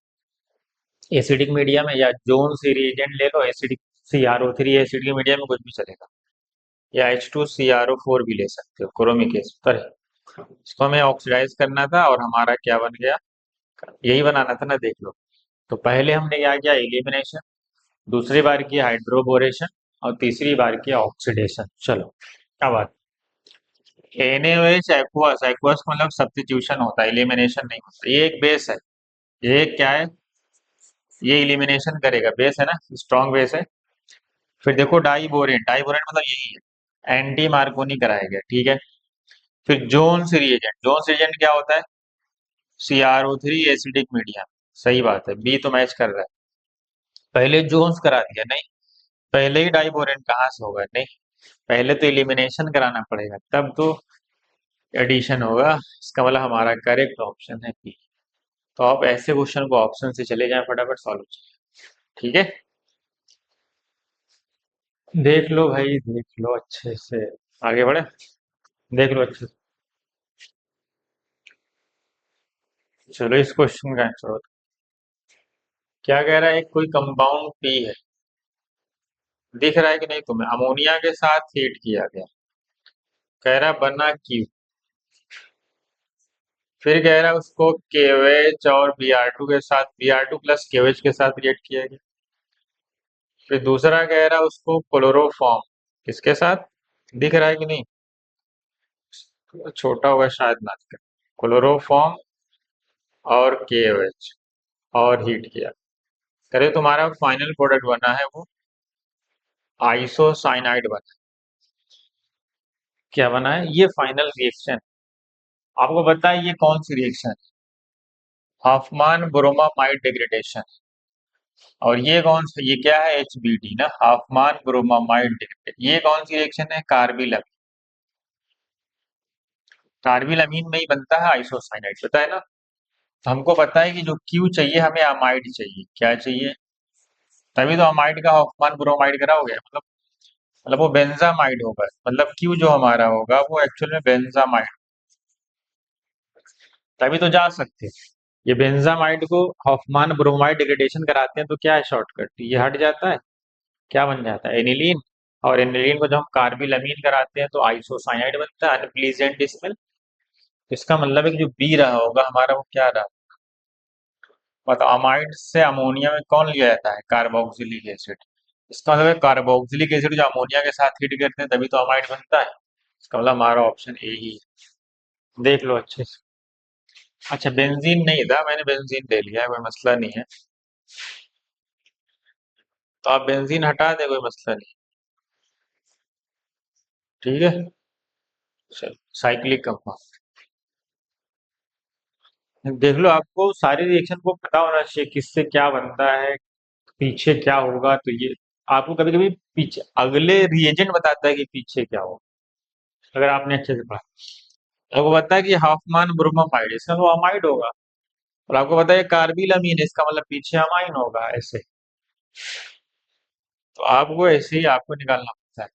एसिडिक मीडिया में, या जोन सी रिएजेंट ले लो, एसिडिक CrO3 एसिडिक मीडिया में कुछ भी चलेगा, या H2CrO4 भी ले सकते हो, क्रोमिक एसिड पर है। इसको हमें ऑक्सीडाइज करना था और हमारा क्या बन गया, यही बनाना था ना, देख लो। तो पहले हमने क्या किया, एलिमिनेशन, दूसरी बार किया हाइड्रोबोरेशन, और तीसरी बार किया ऑक्सीडेशन। चलो क्या बात। NaOH एक्वस, एक्वस मतलब सब्स्टिट्यूशन होता है, एलिमिनेशन नहीं होता। ये एक बेस है, ये क्या है, ये एलिमिनेशन करेगा, बेस है ना, स्ट्रॉन्ग बेस है। फिर देखो डाइबोरेन, डाइबोरेन मतलब यही है, एंटी मार्कोनी कराएगा, ठीक है। फिर जोन्स रिएजेंट, जोन्स रिएजेंट क्या होता है, CrO3 एसिडिक मीडियम। सही बात है, बी तो मैच कर रहा है। पहले जोन्स करा दिया, नहीं, पहले ही डाइबोरेन कहाँ से होगा, नहीं, पहले तो एलिमिनेशन कराना पड़ेगा, तब तो एडिशन होगा। इसका मतलब हमारा करेक्ट ऑप्शन है बी। तो आप ऐसे क्वेश्चन को ऑप्शन से चले जाएं, फटाफट सॉल्व हो जाए, ठीक है। देख लो भाई, देख लो अच्छे से, आगे बढ़े, देख लो अच्छे से। चलो इस क्वेश्चन का आंसर होता, क्या कह रहा है, कोई कंपाउंड पी है, दिख रहा है कि नहीं तुम्हें, अमोनिया के साथ हीट किया गया, कह रहा बना क्यू, फिर कह रहा है उसको KOH और Br2 के साथ, Br2 प्लस KOH के साथ रिएक्ट किया गया। फिर दूसरा कह रहा है उसको क्लोरोफॉर्म, किसके साथ, दिख रहा है कि नहीं, छोटा होगा शायद ना, क्लोरोफॉर्म और KOH, और हीट किया, करे तुम्हारा फाइनल प्रोडक्ट बना है वो आइसोसाइनाइड बना। क्या बना है, ये फाइनल रिएक्शन। आपको पता है ये कौन सी रिएक्शन है, हाफमान ब्रोमामाइड डिग्रेडेशन। और ये कौन सा, ये क्या है, HBD ना, हाफमान ब्रोमामाइड डिग्रेडेशन। ये कौन सी रिएक्शन है, कार्बिल, कार्बिल अमीन में ही बनता है आइसोसाइनाइड, पता है ना। तो हमको पता है कि जो क्यू चाहिए हमें, अमाइड चाहिए, क्या चाहिए, तभी तो अमाइड का हॉफमान ब्रोमाइड करा हो गया, मतलब वो बेंजामाइड होगा, मतलब क्यू जो हमारा होगा वो एक्चुअल में बेंजामाइड, तभी तो जा सकते हैं। ये बेंजामाइड को हॉफमान ब्रोमाइड डिग्रेडेशन कराते हैं तो क्या है, शॉर्टकट, ये हट जाता है, क्या बन जाता है, एनिलीन। और एनिलीन को जब हम कार्बिल अमीन कराते हैं तो आइसोसाइनाइड बनता है, अनप्लीजेंट स्मेल। इसका मतलब है कि जो बी रहा होगा हमारा वो क्या रहा, मतलब अमाइड से अमोनिया में कौन लिया जाता है, कार्बोक्सिलिक एसिड। इसका मतलब है कार्बोक्सिलिक एसिड जो अमोनिया के साथ हिट करते हैं तभी तो अमाइड बनता है। इसका मतलब हमारा ऑप्शन ए ही है। देख लो अच्छे से। अच्छा बेंजीन नहीं था, मैंने बेंजीन ले लिया है, कोई मसला नहीं है। तो आप बेंजीन हटा दे, कोई मसला नहीं। ठीक है। चलो साइक्लिक कंपाउंड देख लो, आपको सारे रिएक्शन को पता होना चाहिए किससे क्या बनता है, पीछे क्या होगा। तो ये आपको कभी कभी पीछे अगले रिएजेंट बताता है कि पीछे क्या होगा, अगर आपने अच्छे से पढ़ा। आपको पता है कि हाफमान ब्रोमाइड, इसका तो अमाइड होगा। और आपको पता है कार्बिल अमीन, इसका मतलब पीछे अमाइन होगा ऐसे। तो आपको ऐसे ही आपको निकालना पड़ता है।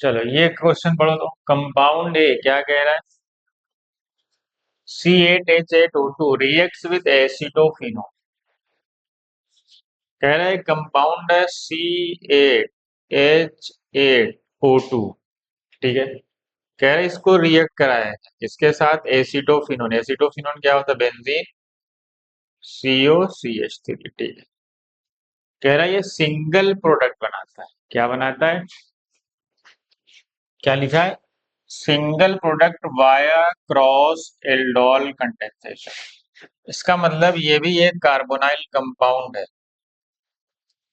चलो ये क्वेश्चन पढ़ो तो, कंपाउंड ए क्या कह रहा है, C8H8O2 रिएक्ट्स विद एसिटोफिनो। कह रहा है कंपाउंड है C8H8O2, ठीक है। कह रहा है इसको रिएक्ट कराया है इसके साथ एसिटोफिनोन। एसिटोफिनोन क्या होता है, बेंजीन COCH3, ठीक है। कह रहा है ये सिंगल प्रोडक्ट बनाता है, क्या बनाता है, क्या लिखा है, single product via cross aldol condensation. इसका मतलब ये भी एक कार्बोनाइल कंपाउंड है।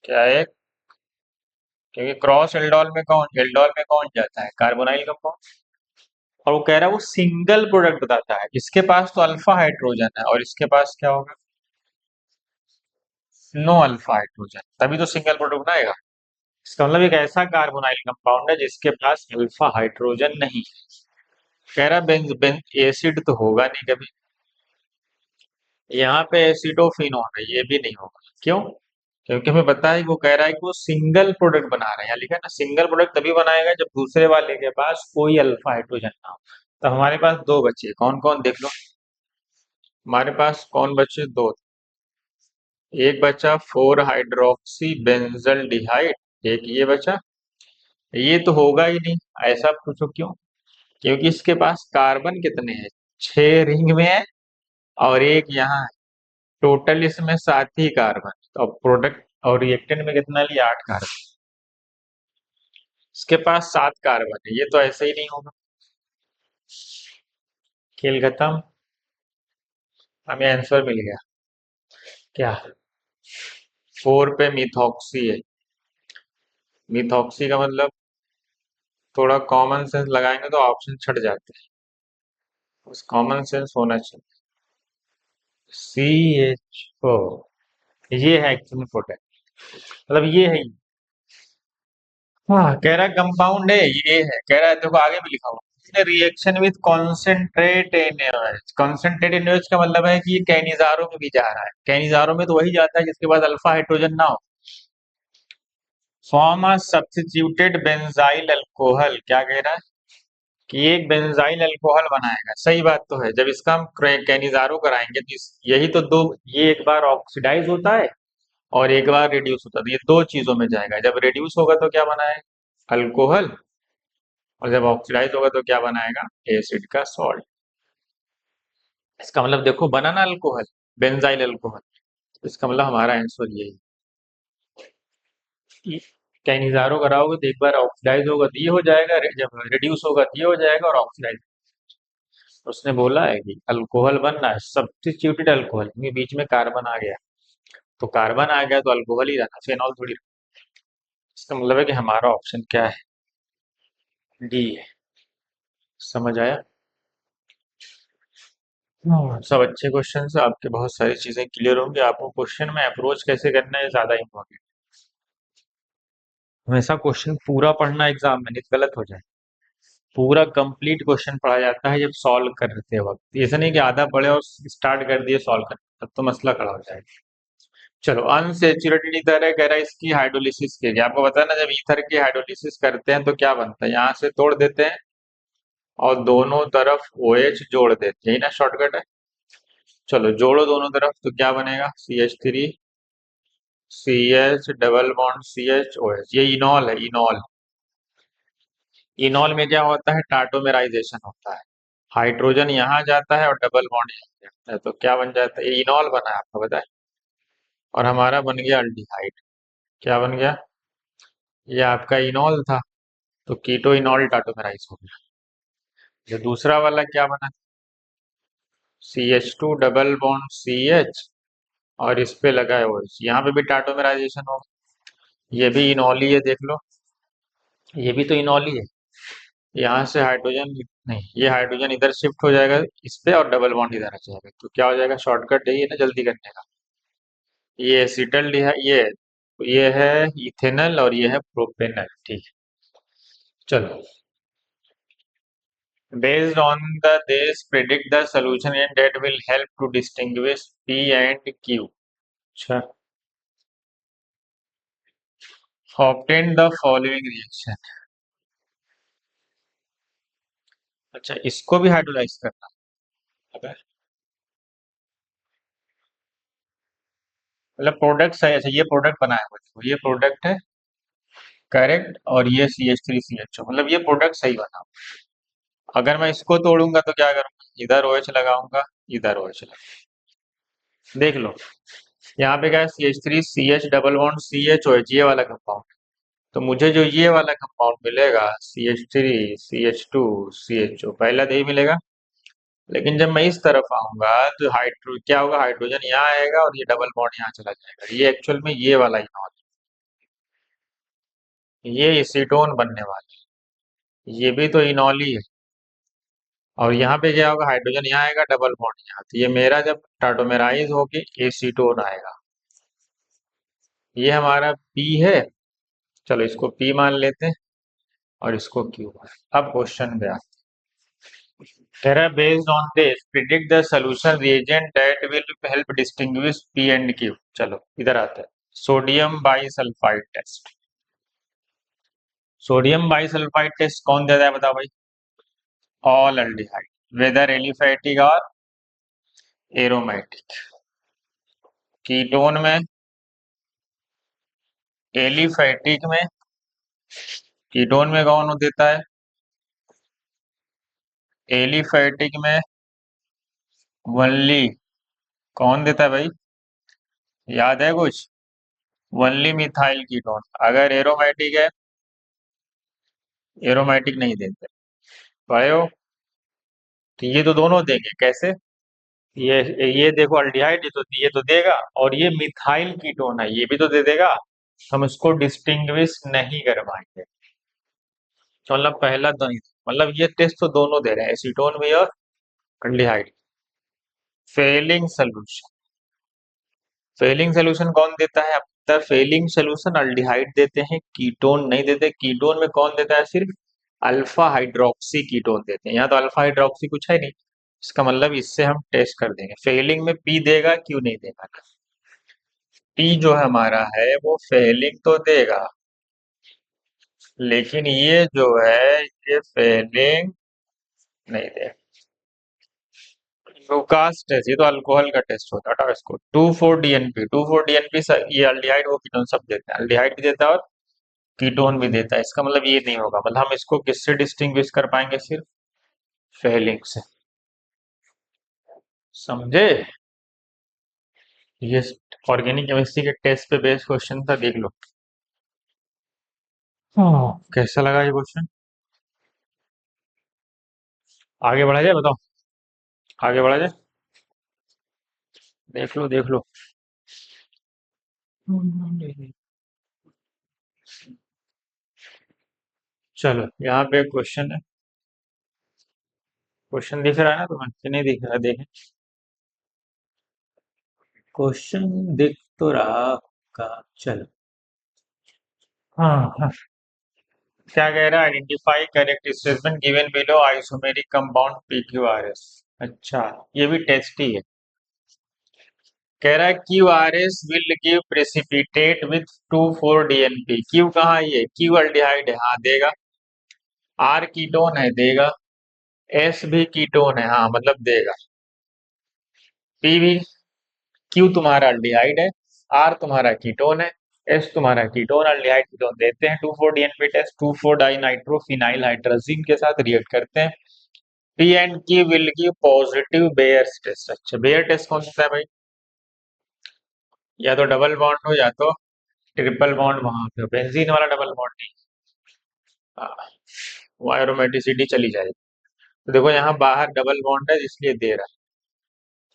क्या है, क्योंकि क्रॉस एल्डोल में कौन जाता है, कार्बोनाइल कंपाउंड। और वो कह रहा है वो सिंगल प्रोडक्ट बताता है, इसके पास तो अल्फा हाइड्रोजन है और इसके पास क्या होगा, नो अल्फा हाइड्रोजन, तभी तो सिंगल प्रोडक्ट बनाएगा। इसका मतलब एक ऐसा कार्बोनाइल कंपाउंड है जिसके पास अल्फा हाइड्रोजन नहीं है। कह रहा बेंज बेंज एसिड तो होगा नहीं कभी, यहाँ पे एसिडोफिनोन है, ये भी नहीं होगा। क्यों, क्योंकि हमें पता है कि वो कह रहा है कि वो सिंगल प्रोडक्ट बना रहा है, यहाँ लिखा है ना, सिंगल प्रोडक्ट तभी बनाएगा जब दूसरे वाले के पास कोई अल्फा हाइड्रोजन ना हो। तो हमारे पास दो बचे, कौन कौन देख लो। हमारे पास कौन बचे, दो। एक बचा 4 हाइड्रोक्सी बेंजल डिहाइड, एक ये बचा। ये तो होगा ही नहीं, ऐसा पूछो क्यों, क्योंकि इसके पास कार्बन कितने हैं, 6 रिंग में है और एक यहाँ है। टोटल इसमें 7 ही कार्बन, तो प्रोडक्ट और रिएक्टेंट में कितना लिया, 8 कार्बन। इसके पास 7 कार्बन है, ये तो ऐसे ही नहीं होगा। खेल खत्म, हमें आंसर मिल गया। क्या, 4 पे मिथॉक्सी है। मिथॉक्सी का मतलब थोड़ा कॉमन सेंस लगाएंगे तो ऑप्शन छट जाते हैं, उस कॉमन सेंस होना चाहिए। CHO, ये है एक्चुअली प्रोडक्ट, मतलब ये है। हाँ कह रहा है कंपाउंड है, ये है, कह रहा है देखो आगे भी लिखा हुआ, reaction with concentrate NaOH। Concentrate NaOH का मतलब है कि ये कैनिजारो में भी जा रहा है, कैनिजारो में तो वही जाता है जिसके पास अल्फा हाइड्रोजन ना हो। Form a substituted benzyl alcohol, क्या कह रहा है कि एक बेंजाइल अल्कोहल बनाएगा। सही बात तो है, जब इसका हम कैनिजारो कराएंगे तो यही तो दो, ये एक बार ऑक्सीडाइज होता है और एक बार रिड्यूस होता है, तो ये दो चीजों में जाएगा। जब रिड्यूस होगा तो क्या बनाएगा, अल्कोहल, और जब ऑक्सीडाइज होगा तो क्या बनाएगा, एसिड का सॉल्ट। इसका मतलब देखो बना ना अल्कोहल, बेंजाइल अल्कोहल। इसका मतलब हमारा आंसर यही है। कैनिजारो कराओगे तो एक बार ऑक्सीडाइज होगा तो ये हो जाएगा, जब रिड्यूस होगा तो ये हो जाएगा, और ऑक्सीडाइज। उसने बोला है कि अल्कोहल बन रहा है, सब्स्टिट्यूटेड अल्कोहल, क्योंकि बीच में कार्बन आ गया, तो कार्बन आ गया तो अल्कोहल ही रहना, फेनॉल थोड़ी। इसका मतलब है कि हमारा ऑप्शन क्या है, डी है। समझ आया। सब अच्छे क्वेश्चन से आपके बहुत सारी चीजें क्लियर होंगी। आपको क्वेश्चन में अप्रोच कैसे करना है ज्यादा इंपॉर्टेंट। हमेशा क्वेश्चन पूरा पढ़ना एग्जाम में, नहीं तो गलत हो जाए। पूरा कंप्लीट क्वेश्चन पढ़ा जाता है जब सॉल्व करते वक्त, ऐसा नहीं कि आधा पढ़े और स्टार्ट कर दिए सॉल्व करना, तब तो मसला खड़ा हो जाएगा। चलो अनसेचुरेटेड ईथर है, कह रहा है इसकी हाइड्रोलिसिस के लिए। आपको पता है ना, जब ईथर की हाइड्रोलिसिस करते हैं तो क्या बनता है, यहाँ से तोड़ देते हैं और दोनों तरफ OH जोड़ देते हैं, यही ना शॉर्टकट है। चलो जोड़ो दोनों तरफ तो क्या बनेगा, CH3 CH double bond CHOH, ये इनॉल है, इनॉल। इनॉल में क्या होता है, टाटोमेराइजेशन होता है, हाइड्रोजन यहाँ जाता है और डबल बॉन्ड यहाँ जाता है, तो क्या बन जाता है, ये इनॉल बना है, आपको पता है। और हमारा बन गया अल्डिहाइड। क्या बन गया? ये आपका इनॉल था, तो कीटो इनॉल टाटोमेराइज हो गया। जो दूसरा वाला क्या बना? CH2 डबल बॉन्ड CH, और इस पे लगा है OH, यहाँ पे भी टाटोमेराइजेशन होगा। ये भी इनॉल ही है, देख लो, ये भी तो इनॉल ही है। यहाँ से हाइड्रोजन, नहीं, ये हाइड्रोजन इधर शिफ्ट हो जाएगा इस पे, और डबल बॉन्ड इधर आ जाएगा, तो क्या हो जाएगा? शॉर्टकट यही है ना जल्दी करने का। ये एसिटल ये है इथेनल, और ये है प्रोपेनल, ठीक है। चलो, based on the this predict the solution and that will help to distinguish P and Q. अच्छा, obtain the following reaction। अच्छा, इसको भी हाइड्रोलाइज करना। अगर मतलब प्रोडक्ट है, अच्छा ये प्रोडक्ट बना है मुझको, ये प्रोडक्ट है, करेक्ट, और ये CH3CHO, मतलब ये प्रोडक्ट सही बना। अगर मैं इसको तोड़ूंगा तो क्या करूंगा? इधर OH लगाऊंगा, इधर OH लगाऊंगा। देख लो, यहाँ पे क्या है? CH3CH डबल बॉन्ड CHOH, ये वाला कंपाउंड। तो मुझे जो ये वाला कंपाउंड मिलेगा, CH3CH2CHO, पहला तो यही मिलेगा। लेकिन जब मैं इस तरफ आऊंगा तो हाइड्रो क्या होगा? हाइड्रोजन यहाँ आएगा और ये डबल बॉन्ड यहाँ चला जाएगा। ये एक्चुअल में ये वाला इनॉल, ये एसीटोन बनने वाला है। ये भी तो इनॉल ही है। और यहाँ पे क्या होगा? हाइड्रोजन यहाँ आएगा, डबल बॉन्ड यहाँ, तो ये मेरा जब टाटोमेराइज होके एसीटोन आएगा। ये हमारा पी है, चलो इसको पी मान लेते हैं, और इसको क्यू। अब क्वेश्चन पे आते हैं। कह रहा है based on this predict the solution reagent that will help distinguish P and Q. चलो इधर आते हैं। Sodium bisulphite test. Sodium bisulphite test कौन देता है बताओ भाई? ऑल एल्डिहाइड, वेदर एलिफैटिक और एरोमेटिक। कीटोन में, एलिफैटिक में, कीटोन में कौन देता है? एलिफैटिक में वनली, कौन देता है भाई? याद है कुछ? Only methyl ketone. अगर एरोमेटिक है, एरोमेटिक नहीं देते। पढ़े हो? तो ये तो दोनों देंगे, कैसे? ये ये देखो अल्डिहाइड, ये तो देगा, और ये मिथाइल कीटोन है, ये भी तो दे देगा। हम इसको डिस्टिंग्विश नहीं कर पाएंगे। तो मतलब पहला तो नहीं, मतलब ये टेस्ट तो दोनों दे रहे हैं, एसीटोन भी और aldehyde. Fehling solution, Fehling solution कौन देता है? अब फेलिंग सोल्यूशन अल्डिहाइड देते हैं, कीटोन नहीं देते। कीटोन में कौन देता है? सिर्फ अल्फा हाइड्रोक्सी कीटोन देते हैं। यहाँ तो अल्फा हाइड्रोक्सी कुछ है नहीं, इसका मतलब इससे हम टेस्ट कर देंगे। फेलिंग में पी देगा, क्यों नहीं देगा? पी जो हमारा है वो फेलिंग तो देगा, लेकिन ये जो है ये फेलिंग नहीं देगा। लुकास टेस्ट, ये तो अल्कोहल का टेस्ट होता है, हटाओ इसको। 2,4-DNP, 2,4-DNP ये अल्डिहाइड वो कीटोन सब देते हैं, अल्डिहाइड भी देता है और कीटोन भी देता है। इसका मतलब ये नहीं होगा, मतलब हम इसको किससे डिस्टिंग्विश कर पाएंगे? सिर्फ फेलिंग से। समझे? ये ऑर्गेनिक केमिस्ट्री के टेस्ट पे बेस्ड क्वेश्चन था, देख लो। कैसा लगा ये क्वेश्चन? आगे बढ़ा जाए, बताओ, आगे बढ़ा जाए? देख लो, देख लो। चलो यहाँ पे क्वेश्चन है, क्वेश्चन दिख रहा है ना तुम्हें कि नहीं दिख रहा? देखें, क्वेश्चन दिख तो रहा का। चलो, हाँ हाँ, क्या कह रहा है? Identify correct statement given below isomeric compound PQRS। अच्छा, ये भी टेस्ट ही है। कह रहा है QRS will give precipitate with 2,4-DNP। Q कहाँ है? ये क्यू अल्डिहाइड है, हाँ देगा। R कीटोन है, देगा। S भी कीटोन है, हाँ मतलब देगा। P भी, क्यू तुम्हारा अल्डिहाइड है, R तुम्हारा कीटोन है, S तुम्हारा कीटोन, अल्डिहाइड कीटोन देते हैं। 2,4-DNP टेस्ट 2,4-डाइनाइट्रोफिनाइल हाइड्रोजीन के साथ रिएक्ट करते हैं। P and Q will give positive Baeyer's test. अच्छा, बेयर टेस्ट कौन सा है भाई? या तो डबल बॉन्ड हो, या तो ट्रिपल बॉन्ड वहां पे, बेंजीन वाला डबल बॉन्ड नहीं। हाँ, वो एरोमेटिसिटी चली जाएगी। तो देखो यहाँ बाहर डबल बॉन्ड है इसलिए दे रहा है,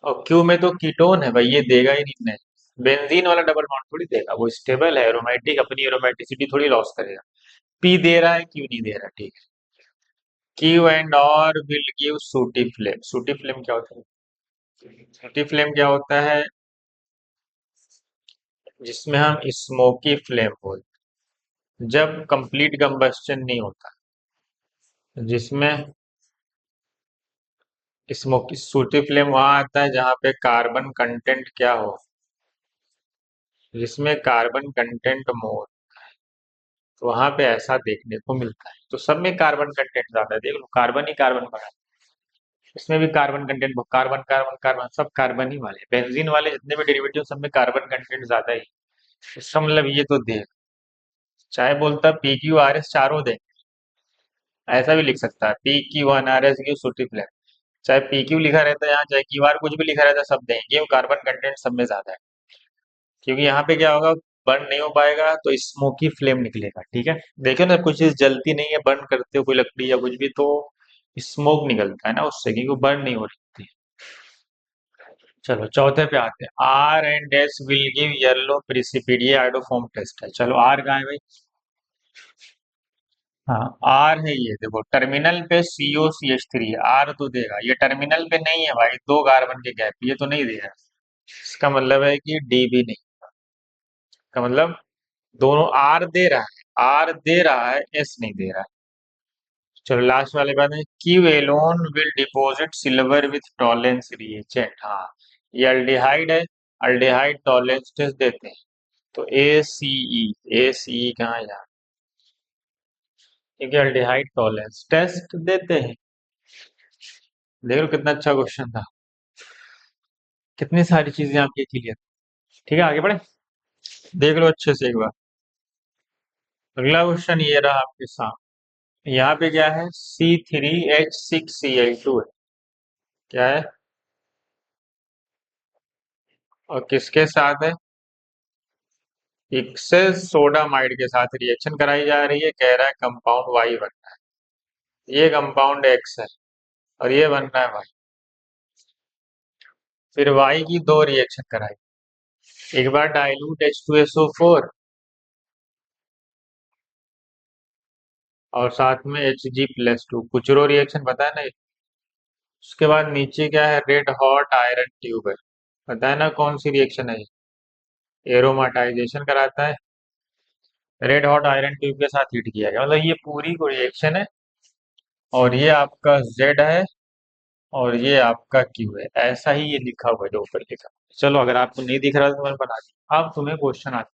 और क्यू में तो कीटोन है भाई, ये देगा ही नहीं। बेंजीन वाला डबल बॉन्ड थोड़ी देगा, वो स्टेबल है, एरोमेटिक, अपनी एरोमेटिसिटी थोड़ी लॉस करेगा। पी दे रहा है, क्यू नहीं दे रहा, ठीक है। क्यू एंड और विल गिव सूटी फ्लेम। सूटी फ्लेम क्या होता है? सूटी फ्लेम क्या होता है? जिसमें हम स्मोकी फ्लेम बोलते हैं, जब कंप्लीट कंबस्शन नहीं होता, जिसमें स्मोकी सूटी फ्लेम वहां आता है जहां पे कार्बन कंटेंट क्या हो, जिसमें कार्बन कंटेंट मोर, तो वहां पे ऐसा देखने को मिलता है। तो सब में कार्बन कंटेंट ज्यादा है, देख लो कार्बन ही कार्बन भरा है। इसमें भी carbon content, carbon carbon carbon, सब कार्बन ही वाले, बेंजीन वाले जितने भी डेरिवेटिव सब में कार्बन कंटेंट ज्यादा ही। इसका मतलब ये तो दे, चाहे बोलता पी क्यू आर एस चारों दे, ऐसा भी लिख सकता है, P Q one R S Q sooty flame, चाहे पी क्यू लिखा रहता है यहाँ, चाहे क्यू आर कुछ भी लिखा रहता है, सब देंगे, क्यों कार्बन कंटेंट सब में ज्यादा है। क्योंकि यहाँ पे क्या होगा, बर्न नहीं हो पाएगा तो स्मोकी फ्लेम निकलेगा, ठीक है। देखो ना, कुछ चीज जलती नहीं है, बर्न करते हो कोई लकड़ी या कुछ भी तो स्मोक निकलता है ना उससे, क्योंकि बर्न नहीं हो रही थी। चलो चौथे पे आते हैं, R and S will give yellow precipitate, ये आइडोफॉर्म टेस्ट है। चलो आर कहाँ है भाई? हाँ, आर है ये, देखो टर्मिनल पे COCH3 है, आर तो देगा, ये टर्मिनल पे नहीं है भाई, दो कार्बन के गैप, ये तो नहीं देगा। इसका मतलब है कि डी भी नहीं, का मतलब दोनों आर दे रहा है, आर दे रहा है, एस नहीं दे रहा है। चलो लास्ट वाले बात है, Q alone will deposit silver with Tollens reagent. हाँ, ये अल्डिहाइड है, अल्डिहाइड टॉलेंस टेस्ट देते हैं, तो ए सी ई कहाँ है यहाँ, क्योंकि अल्डिहाइड टॉलेंस टेस्ट देते हैं। देख लो कितना अच्छा क्वेश्चन था, कितनी सारी चीजें आपकी क्लियर। ठीक है, आगे बढ़े, देख लो अच्छे से एक बार। अगला क्वेश्चन ये रहा आपके सामने, यहाँ पे क्या है, C3H6Cl2 है, क्या है, और किसके साथ है, एक्सेस सोडामाइड के साथ रिएक्शन कराई जा रही है, कह रहा है कंपाउंड वाई बनना है, ये कंपाउंड एक्स है और ये बनना है वाई। फिर वाई की दो रिएक्शन कराई, एक बार डाइल्यूट H2SO4 और साथ में Hg+2, कुचरो रिएक्शन पता है ना। उसके बाद नीचे क्या है, रेड हॉट आयरन ट्यूब है, पता है ना कौन सी रिएक्शन है, एरोमाटाइजेशन कराता है, रेड हॉट आयरन ट्यूब के साथ हीट किया गया, मतलब ये पूरी को रिएक्शन है। और ये आपका Z है और ये आपका Q है, ऐसा ही ये लिखा हुआ है जो ऊपर लिखा। चलो अगर आपको नहीं दिख रहा तो मैंने बना दिया। अब तुम्हें क्वेश्चन आता है,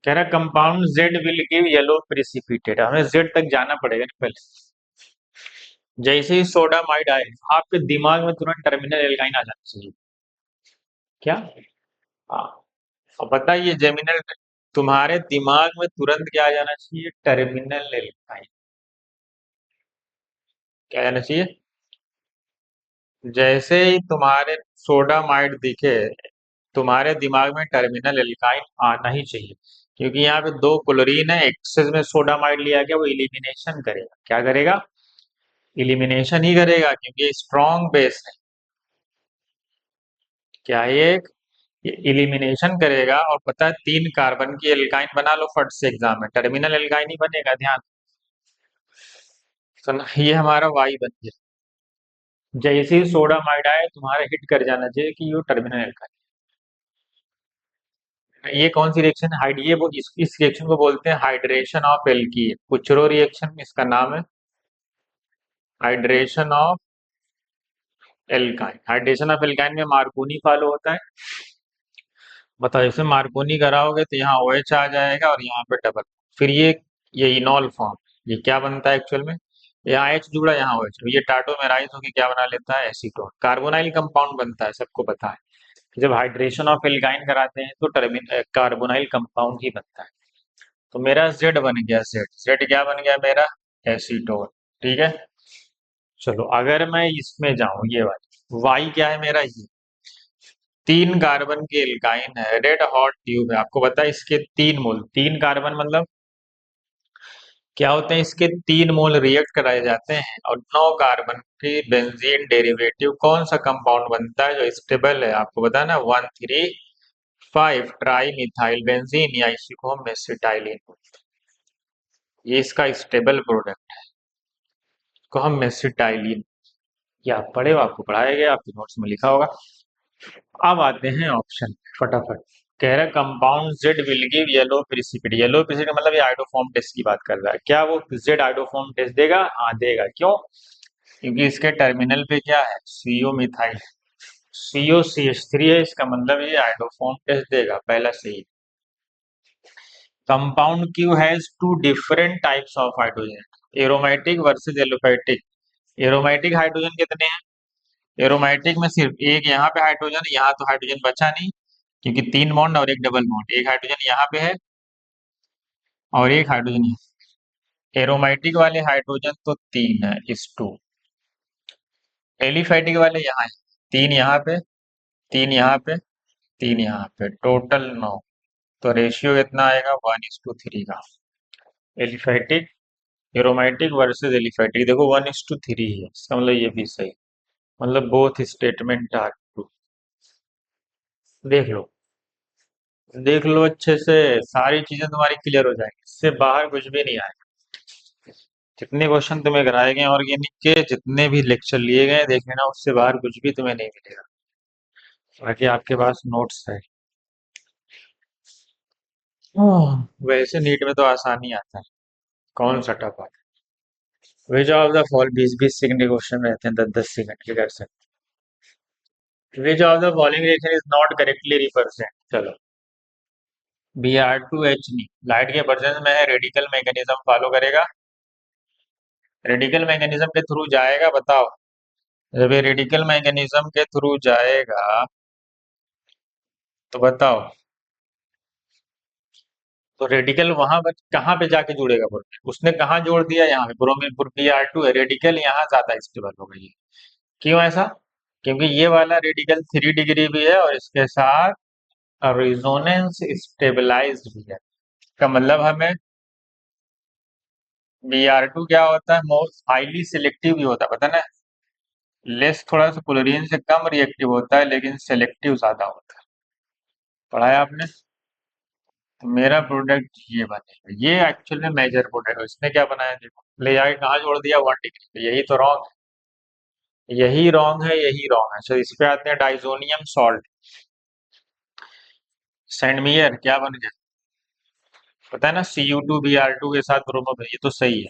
कह रहा compound Z will give yellow precipitate, हमें Z तक जाना पड़ेगा ना पहले। जैसे ही सोडामाइड आए, आपके दिमाग में तुरंत टर्मिनल एल्काइन आ जाना चाहिए, क्या? हाँ, अब बताइए जेमिनल, तुम्हारे दिमाग में तुरंत क्या आ जाना चाहिए, टर्मिनल एल्काइन, क्या आना चाहिए? जैसे ही तुम्हारे सोडामाइड दिखे, तुम्हारे दिमाग में टर्मिनल एल्काइन आना ही चाहिए, क्योंकि यहाँ पे दो क्लोरीन है, एक्सेस में सोडामाइड लिया गया, वो इलिमिनेशन करेगा, क्या करेगा, इलिमिनेशन ही करेगा, क्योंकि स्ट्रॉन्ग बेस है, क्या ये इलिमिनेशन करेगा। और पता है, तीन कार्बन की एल्काइन बना लो फट से एग्जाम में, टर्मिनल एल्काइन ही बनेगा, ध्यान। तो ये हमारा वाई बन गया, जैसे ही सोडामाइड आए तुम्हारा हिट कर जाना चाहिए कि ये टर्मिनल एल्काइन। ये कौन सी रिएक्शन है, हाइड, ये वो इस रिएक्शन को बोलते हैं हाइड्रेशन ऑफ एल्कीन, कुचरो रिएक्शन इसका नाम है, hydration of alkyne. Hydration of alkyne में मार्कोनी फॉलो होता है, बताओ इसमें मार्कोनी कराओगे तो यहाँ OH आ जाएगा और यहाँ पे डबल, फिर ये इनॉल फॉर्म, ये क्या बनता है एक्चुअल में, यहाँ H जुड़ा यहाँ OH, ये टाटोमेराइज होकर क्या बना लेता है, एसीटोन, कार्बोनाइल कंपाउंड बनता है, सबको पता है। जब हाइड्रेशन ऑफ एल्काइन कराते हैं तो कार्बोनाइल कंपाउंड ही बनता है। तो मेरा जेड बन गया, जेड जेड क्या बन गया मेरा, एसीटोन, ठीक है। चलो अगर मैं इसमें जाऊं, ये वाली वाई क्या है मेरा, ये तीन कार्बन की एल्काइन है, रेड हॉट ट्यूब है, आपको पता है इसके 3 मोल, 3 कार्बन मतलब क्या होते हैं, इसके 3 मोल रिएक्ट कराए जाते हैं और 9 कार्बन की बेंजीन डेरिवेटिव कौन सा कंपाउंड बनता है जो स्टेबल है, आपको पता है ना, 1,3,5 ट्राई मिथाइल बेंजीन या इसी को हम मेसिटाइलिन, ये इसका स्टेबल प्रोडक्ट को हम मेसिटाइलिन, या पढ़े हो, आपको पढ़ाया गया, आपके नोट्स में लिखा होगा। अब आते हैं ऑप्शन, फटाफट। कह रहा है compound Z will give yellow precipitate, yellow precipitate मतलब ये आइडोफॉर्म टेस्ट की बात कर रहा है, क्या वो जेड आइडोफॉर्म टेस्ट देगा? हाँ देगा, क्यों? क्योंकि इसके टर्मिनल पे क्या है, CO methyl, CO C H three है, इसका मतलब ये आइडोफॉर्म टेस्ट देगा, पहला सही। Compound Q has two different types of hydrogen, aromatic versus aliphatic, aromatic hydrogen कितने हैं? एरोमेटिक में सिर्फ एक यहाँ पे हाइड्रोजन, यहाँ तो हाइड्रोजन बचा नहीं, क्योंकि 3 बॉन्ड और एक डबल बॉन्ड, एक हाइड्रोजन यहाँ पे है और एक हाइड्रोजन यहाँ। एरोमेटिक वाले हाइड्रोजन तो 3 है, इस टू। एलिफेटिक वाले यहाँ है, 3 यहाँ पे, 3 यहाँ पे, 3 यहाँ पे, टोटल 9। तो रेशियो कितना आएगा, 1:3 का। एलिफेटिक, एरोमेटिक वर्सेस एलिफेटिक, देखो 1:3 है, इसका मतलब ये भी सही, मतलब बोथ स्टेटमेंट आर ट्रू। देख लो, देख लो अच्छे से, सारी चीजें तुम्हारी क्लियर हो जाएंगी, इससे बाहर कुछ भी नहीं आएगा। जितने क्वेश्चन तुम्हें कराए गए ऑर्गेनिक के, जितने भी लेक्चर लिए गए, देख लेना, उससे बाहर कुछ भी तुम्हें नहीं मिलेगा, बाकी आपके पास नोट्स है। वैसे नीट में तो आसानी आता है, कौन सा टफ आता है? Which of the fall 20-20 second के क्वेश्चन रहते हैं, 10-10 सेकंड के कर सकते। Which of the following reaction is not correctly represent, चलो। Br2H नहीं, लाइट के वर्जन में है, रेडिकल मैकेनिज्म फॉलो करेगा, रेडिकल मैकेनिज्म के थ्रू जाएगा, बताओ। जब ये रेडिकल मैकेनिज्म के थ्रू जाएगा तो बताओ, तो रेडिकल वहां पर कहाँ पे जाके जुड़ेगा प्रोटॉन, उसने कहाँ जोड़ दिया, यहाँ पे ब्रोमीन, Br2 है, रेडिकल यहाँ ज्यादा स्टेबल हो गई है। क्यों ऐसा? क्योंकि ये वाला रेडिकल 3 डिग्री भी है और इसके साथ रेजोनेंस स्टेबलाइज्ड भी है, का मतलब हमें Br2 क्या होता है, मोस्ट हाईली सिलेक्टिव भी होता है, पता ना, लेस थोड़ा सा क्लोरीन से कम रिएक्टिव होता है लेकिन सेलेक्टिव ज्यादा होता है, पढ़ाया आपने। तो मेरा प्रोडक्ट ये बनेगा, ये एक्चुअल में मेजर प्रोडक्ट है, इसने क्या बनाया देखो, ले जाके कहाँ जोड़ दिया, 1 डिग्री, यही तो रॉन्ग है, यही रॉन्ग है, यही रॉन्ग है। तो इस पे आते हैं डाइजोनियम सॉल्ट, सेंडमियर क्या बन गया, पता है ना, Cu2 Br2 के साथ ब्रोमो, ये तो सही है।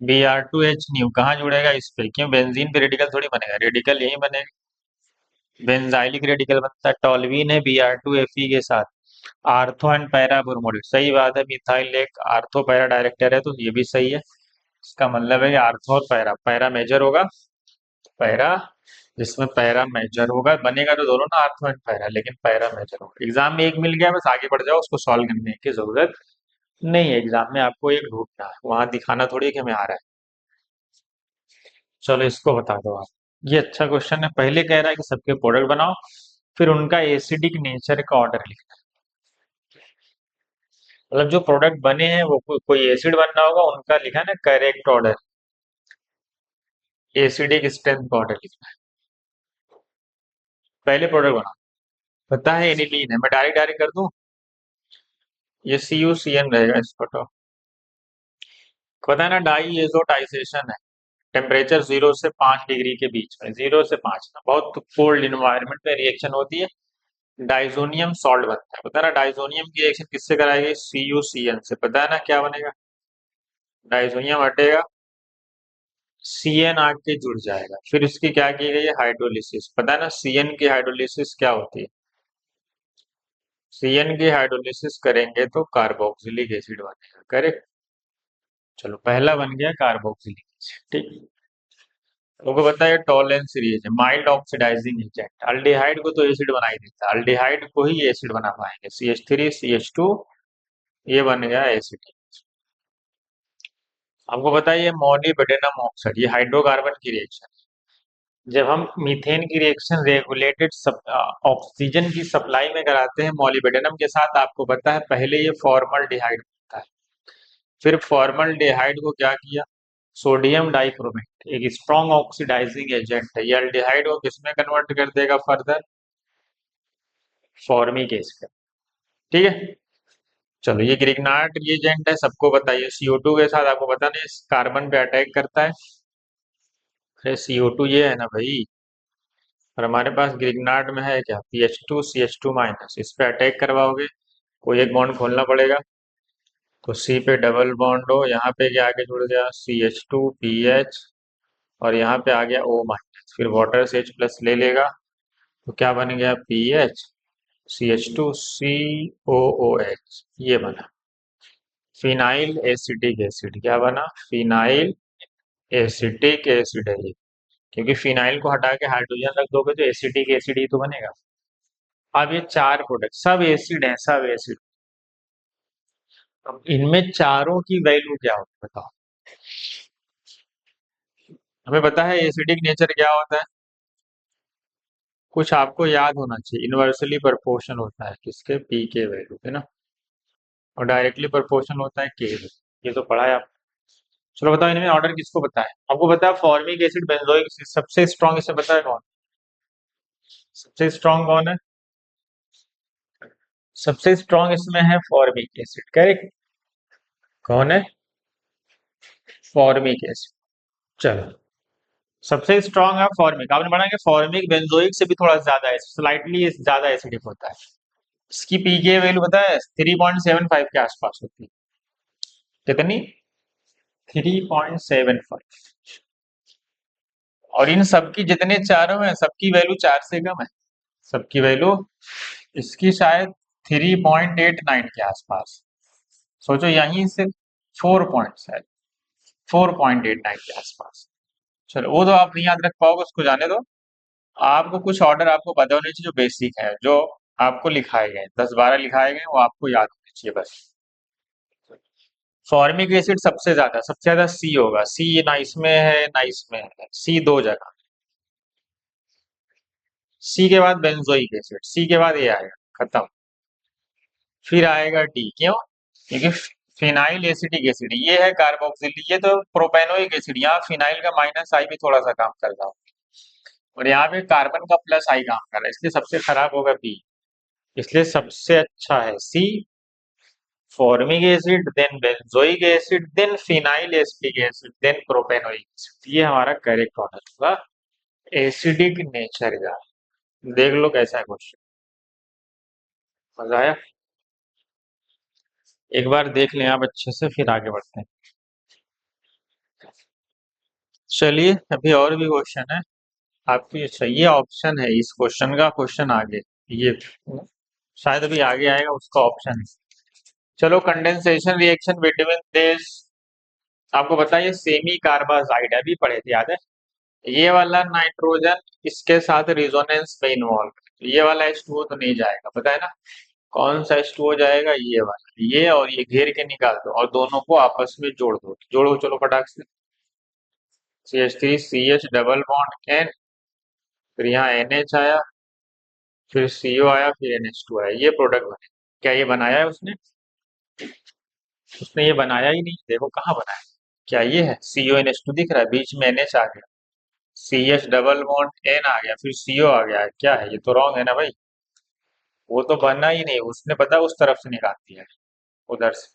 Br2H न्यू कहाँ जुड़ेगा, इस पे, क्यों, बेंजीन पे रेडिकल थोड़ी बनेगा, रेडिकल यही बनेगा, बेंजाइलिक रेडिकल बनता है, टॉल्यूइन है Br2Fe के साथ, आर्थो एंड पैरा ब्रोमोडेट, सही बात है, मिथाइल एक आर्थो पैरा डायरेक्टर है, तो ये भी सही है। इसका मतलब है कि आर्थो और पैरा, पैरा मेजर होगा, पैरा, जिसमें पैरा मेजर होगा, बनेगा तो दोनों ना, आर्थो एंड पैरा, लेकिन पैरा मेजर होगा। एग्जाम में एक मिल गया, बस आगे बढ़ जाओ, उसको सॉल्व करने की जरूरत नहीं है, एग्जाम में आपको एक ढूंढना है, वहां दिखाना थोड़ी है कि हमें आ रहा है। चलो इसको बता दो आप, ये अच्छा क्वेश्चन है, पहले कह रहा है कि सबके प्रोडक्ट बनाओ, फिर उनका एसिडिक नेचर का ऑर्डर लिखना, मतलब जो प्रोडक्ट बने हैं वो कोई एसिड बनना होगा, उनका लिखा है ना करेक्ट ऑर्डर, एसिडिक स्ट्रेंथ का ऑर्डर लिखना है, पहले प्रोडक्ट बनाओ। पता है एनिलीन है, मैं डायरेक्ट डायरेक्ट कर दूं, ये CuCN रहेगा, इसको तो पता है ना, डाई एजोटाइजेशन है, टेम्परेचर 0 से 5 डिग्री के बीच में, 0 से 5 ना, बहुत कोल्ड इन्वायरमेंट में रिएक्शन होती है, डाइजोनियम सॉल्ट बनता है, पता है ना, डाइजोनियम की रिएक्शन किससे कराएगी, CuCN से, पता है ना क्या बनेगा, डाइजोनियम हटेगा, CN आके जुड़ जाएगा, फिर इसकी क्या की गई है, हाइड्रोलिसिस, पता है ना, CN की हाइड्रोलिसिस क्या होती है, CN की हाइड्रोलिसिस करेंगे तो कार्बोक्सिलिक एसिड बनेगा, करेक्ट। चलो पहला बन गया कार्बोक्सिलिक एसिड, ठीक। लोगों को बताया टॉलरेंस सीरीज है, माइल्ड ऑक्सीडाइजिंग एजेंट, अल्डिहाइड को तो एसिड बना ही देता है, अल्डिहाइड को ही एसिड बना पाएंगे, CH3 CH2, ये बन गया एसिड। आपको बताइए मोलिब्डेनम ऑक्साइड, ये हाइड्रोकार्बन की रिएक्शन, जब हम मीथेन की रिएक्शन रेगुलेटेड ऑक्सीजन की सप्लाई में कराते हैं मॉलिब्डेनम के साथ, आपको पता है पहले ये फॉर्मल्डिहाइड होता है, फिर फॉर्मल्डिहाइड को क्या किया, सोडियम डाइक्रोमेट एक स्ट्रॉन्ग ऑक्सीडाइजिंग एजेंट है, ये अल्डिहाइड को किसमें कन्वर्ट कर देगा फर्दर, फॉर्मिक एसिड। ठीक है, चलो ये ग्रिग्नार्ड रिएजेंट है, सबको बताइए CO2 के साथ आपको पता नहीं कार्बन पे अटैक करता है, अरे CO2 ये है ना भाई, और हमारे पास ग्रिग्नार्ड में है क्या, PH2 CH2 माइनस, इस पे अटैक करवाओगे कोई एक बॉन्ड खोलना पड़ेगा, तो C पे डबल बॉन्ड हो, यहाँ पे क्या आगे जुड़ गया CH2PH, और यहाँ पे आ गया O माइनस, फिर वाटर से H प्लस ले लेगा, तो क्या बन गया PH CH2COOH, ये बना फिनाइल एसिटिक एसिड, क्या बना फिनाइल एसिटिक एसिड है ये, क्योंकि फिनाइल को हटा के हाइड्रोजन रख दोगे तो एसिटिक एसिड ही तो बनेगा। अब ये चार प्रोडक्ट सब एसिड है, सब एसिड, अब इनमें चारों की वैल्यू क्या होगी बताओ, हमें पता है एसिडिक नेचर क्या होता है, कुछ आपको याद होना चाहिए, इनवर्सली प्रोपोर्शनल होता है किसके, पी के वैल्यू है ना, और डायरेक्टली प्रोपोर्शनल होता है के, ये तो पढ़ा है आप। चलो बताओ इनमें ऑर्डर किसको पता है, आपको पता है फॉर्मिक एसिड बेंजोइक एसिड सबसे स्ट्रॉन्ग, इसे पता है कौन, सबसे स्ट्रॉन्ग कौन है, सबसे स्ट्रॉन्ग इसमें है फॉर्मिक एसिड, करेक्ट, कौन है, फॉर्मिक एसिड। चलो सबसे स्ट्रॉन्ग है फॉर्मिक, आपने पढ़ा कि फॉर्मिक बेंजोइक से भी थोड़ा ज्यादा है, स्लाइटली ज्यादा एसिडिक होता है, इसकी पीके वैल्यू पता है 3.75 के आसपास होती है, कितनी, 3.75, और इन सबकी जितने चारों हैं सबकी वैल्यू 4 से कम है, सबकी वैल्यू, इसकी शायद 3.89 के आसपास, सोचो यहीं से 4.89 के आसपास। चलो वो तो आप नहीं याद रख पाओगे, उसको जाने दो, आपको कुछ ऑर्डर आपको पता होने चाहिए जो बेसिक है, जो आपको लिखाए गए 10-12 लिखाए गए वो आपको याद होने चाहिए बस। फॉर्मिक एसिड सबसे ज्यादा सी होगा, सी ना इसमें है ना इसमें है, सी दो जगह, सी के बाद बेंजोइक एसिड, सी के बाद ये आएगा, खत्म, फिर आएगा डी, क्यों, क्योंकि फिनाइल एसिटिक एसिड ये है कार्बोक्सिल, ये तो प्रोपेनोइक एसिड, यहाँ फिनाइल का माइनस आई भी थोड़ा सा काम कर रहा है, और यहाँ पे कार्बन का प्लस आई काम कर रहा है, इसलिए सबसे खराब होगा बी, इसलिए सबसे अच्छा है C, formic acid, then benzoic acid, then phenyl acetic acid, then propanoic acid, ये हमारा करेक्ट ऑर्डर होगा एसिडिक नेचर का। देख लो कैसा है क्वेश्चन, मजा आया, एक बार देख लें आप अच्छे से फिर आगे बढ़ते हैं। चलिए अभी और भी क्वेश्चन है, आपको ये चाहिए ऑप्शन है इस क्वेश्चन का, क्वेश्चन आगे ये शायद अभी आगे आएगा उसका ऑप्शन है। चलो कंडेंसेशन रिएक्शन बिटवीन दिस, आपको बताइए सेमी कार्बाजाइड अभी पढ़े थे याद है, ये वाला नाइट्रोजन इसके साथ रिजोनेंस में इन्वॉल्व है, ये वाला H2O तो नहीं जाएगा, पता है ना, कौन सा H2O जाएगा, ये वाला, ये और ये घेर के निकाल दो और दोनों को आपस में जोड़ दो, जोड़ो चलो फटाक से, CH3 CH double bond N, फिर यहाँ NH आया, फिर CO आया, फिर NH2 आया, ये प्रोडक्ट बने, क्या ये बनाया है उसने, उसने ये बनाया ही नहीं, देखो कहाँ बनाया, क्या ये है CONH2 दिख रहा है, बीच में NH आ गया, CH डबल बॉन्ड N आ गया, फिर CO आ गया, क्या है ये तो रॉन्ग है ना भाई, वो तो बना ही नहीं, उसने पता उस तरफ से निकाल दिया है, उधर से,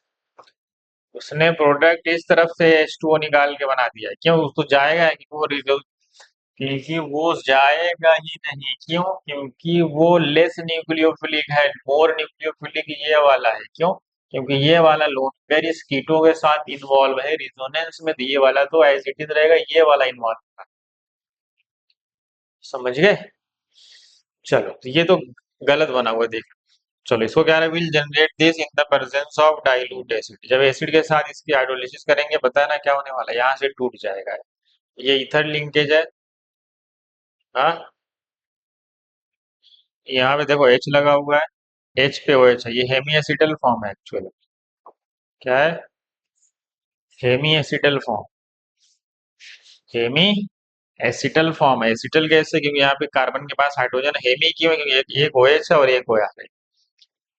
उसने प्रोडक्ट इस तरफ से H2O निकाल के बना दिया है, क्यों, वो तो जाएगा कि वो रिजल्ट, क्योंकि वो जाएगा ही नहीं, क्यों, क्योंकि वो लेस न्यूक्लियोफिलिक है, मोर न्यूक्लियोफिलिक ये वाला है, क्यों, क्योंकि ये वाला लोन पेयर इस कीटो के साथ इन्वॉल्व है रिजोनेंस में, तो ये वाला तो एज इट इज रहेगा, ये वाला इन्वॉल्व, समझ गए, चलो तो ये तो गलत बना हुआ है, देख, चलो इसको क्या है, will generate this in the presence of dilute acid, जब एसिड के साथ इसकी हाइड्रोलिसिस करेंगे बताना क्या होने वाला है, यहाँ से टूट जाएगा, ये इथर लिंकेज है, हाँ, यहाँ पे देखो H लगा हुआ है, H पे OH है, ये हेमी एसिडल फॉर्म है एक्चुअली, क्या है, Hemy एसिडल form, Hemy acetal form है। एसिटल कैसे? क्योंकि यहाँ पे कार्बन के पास हाइड्रोजन है ही क्यों है? क्योंकि एक OH है और एक OH है।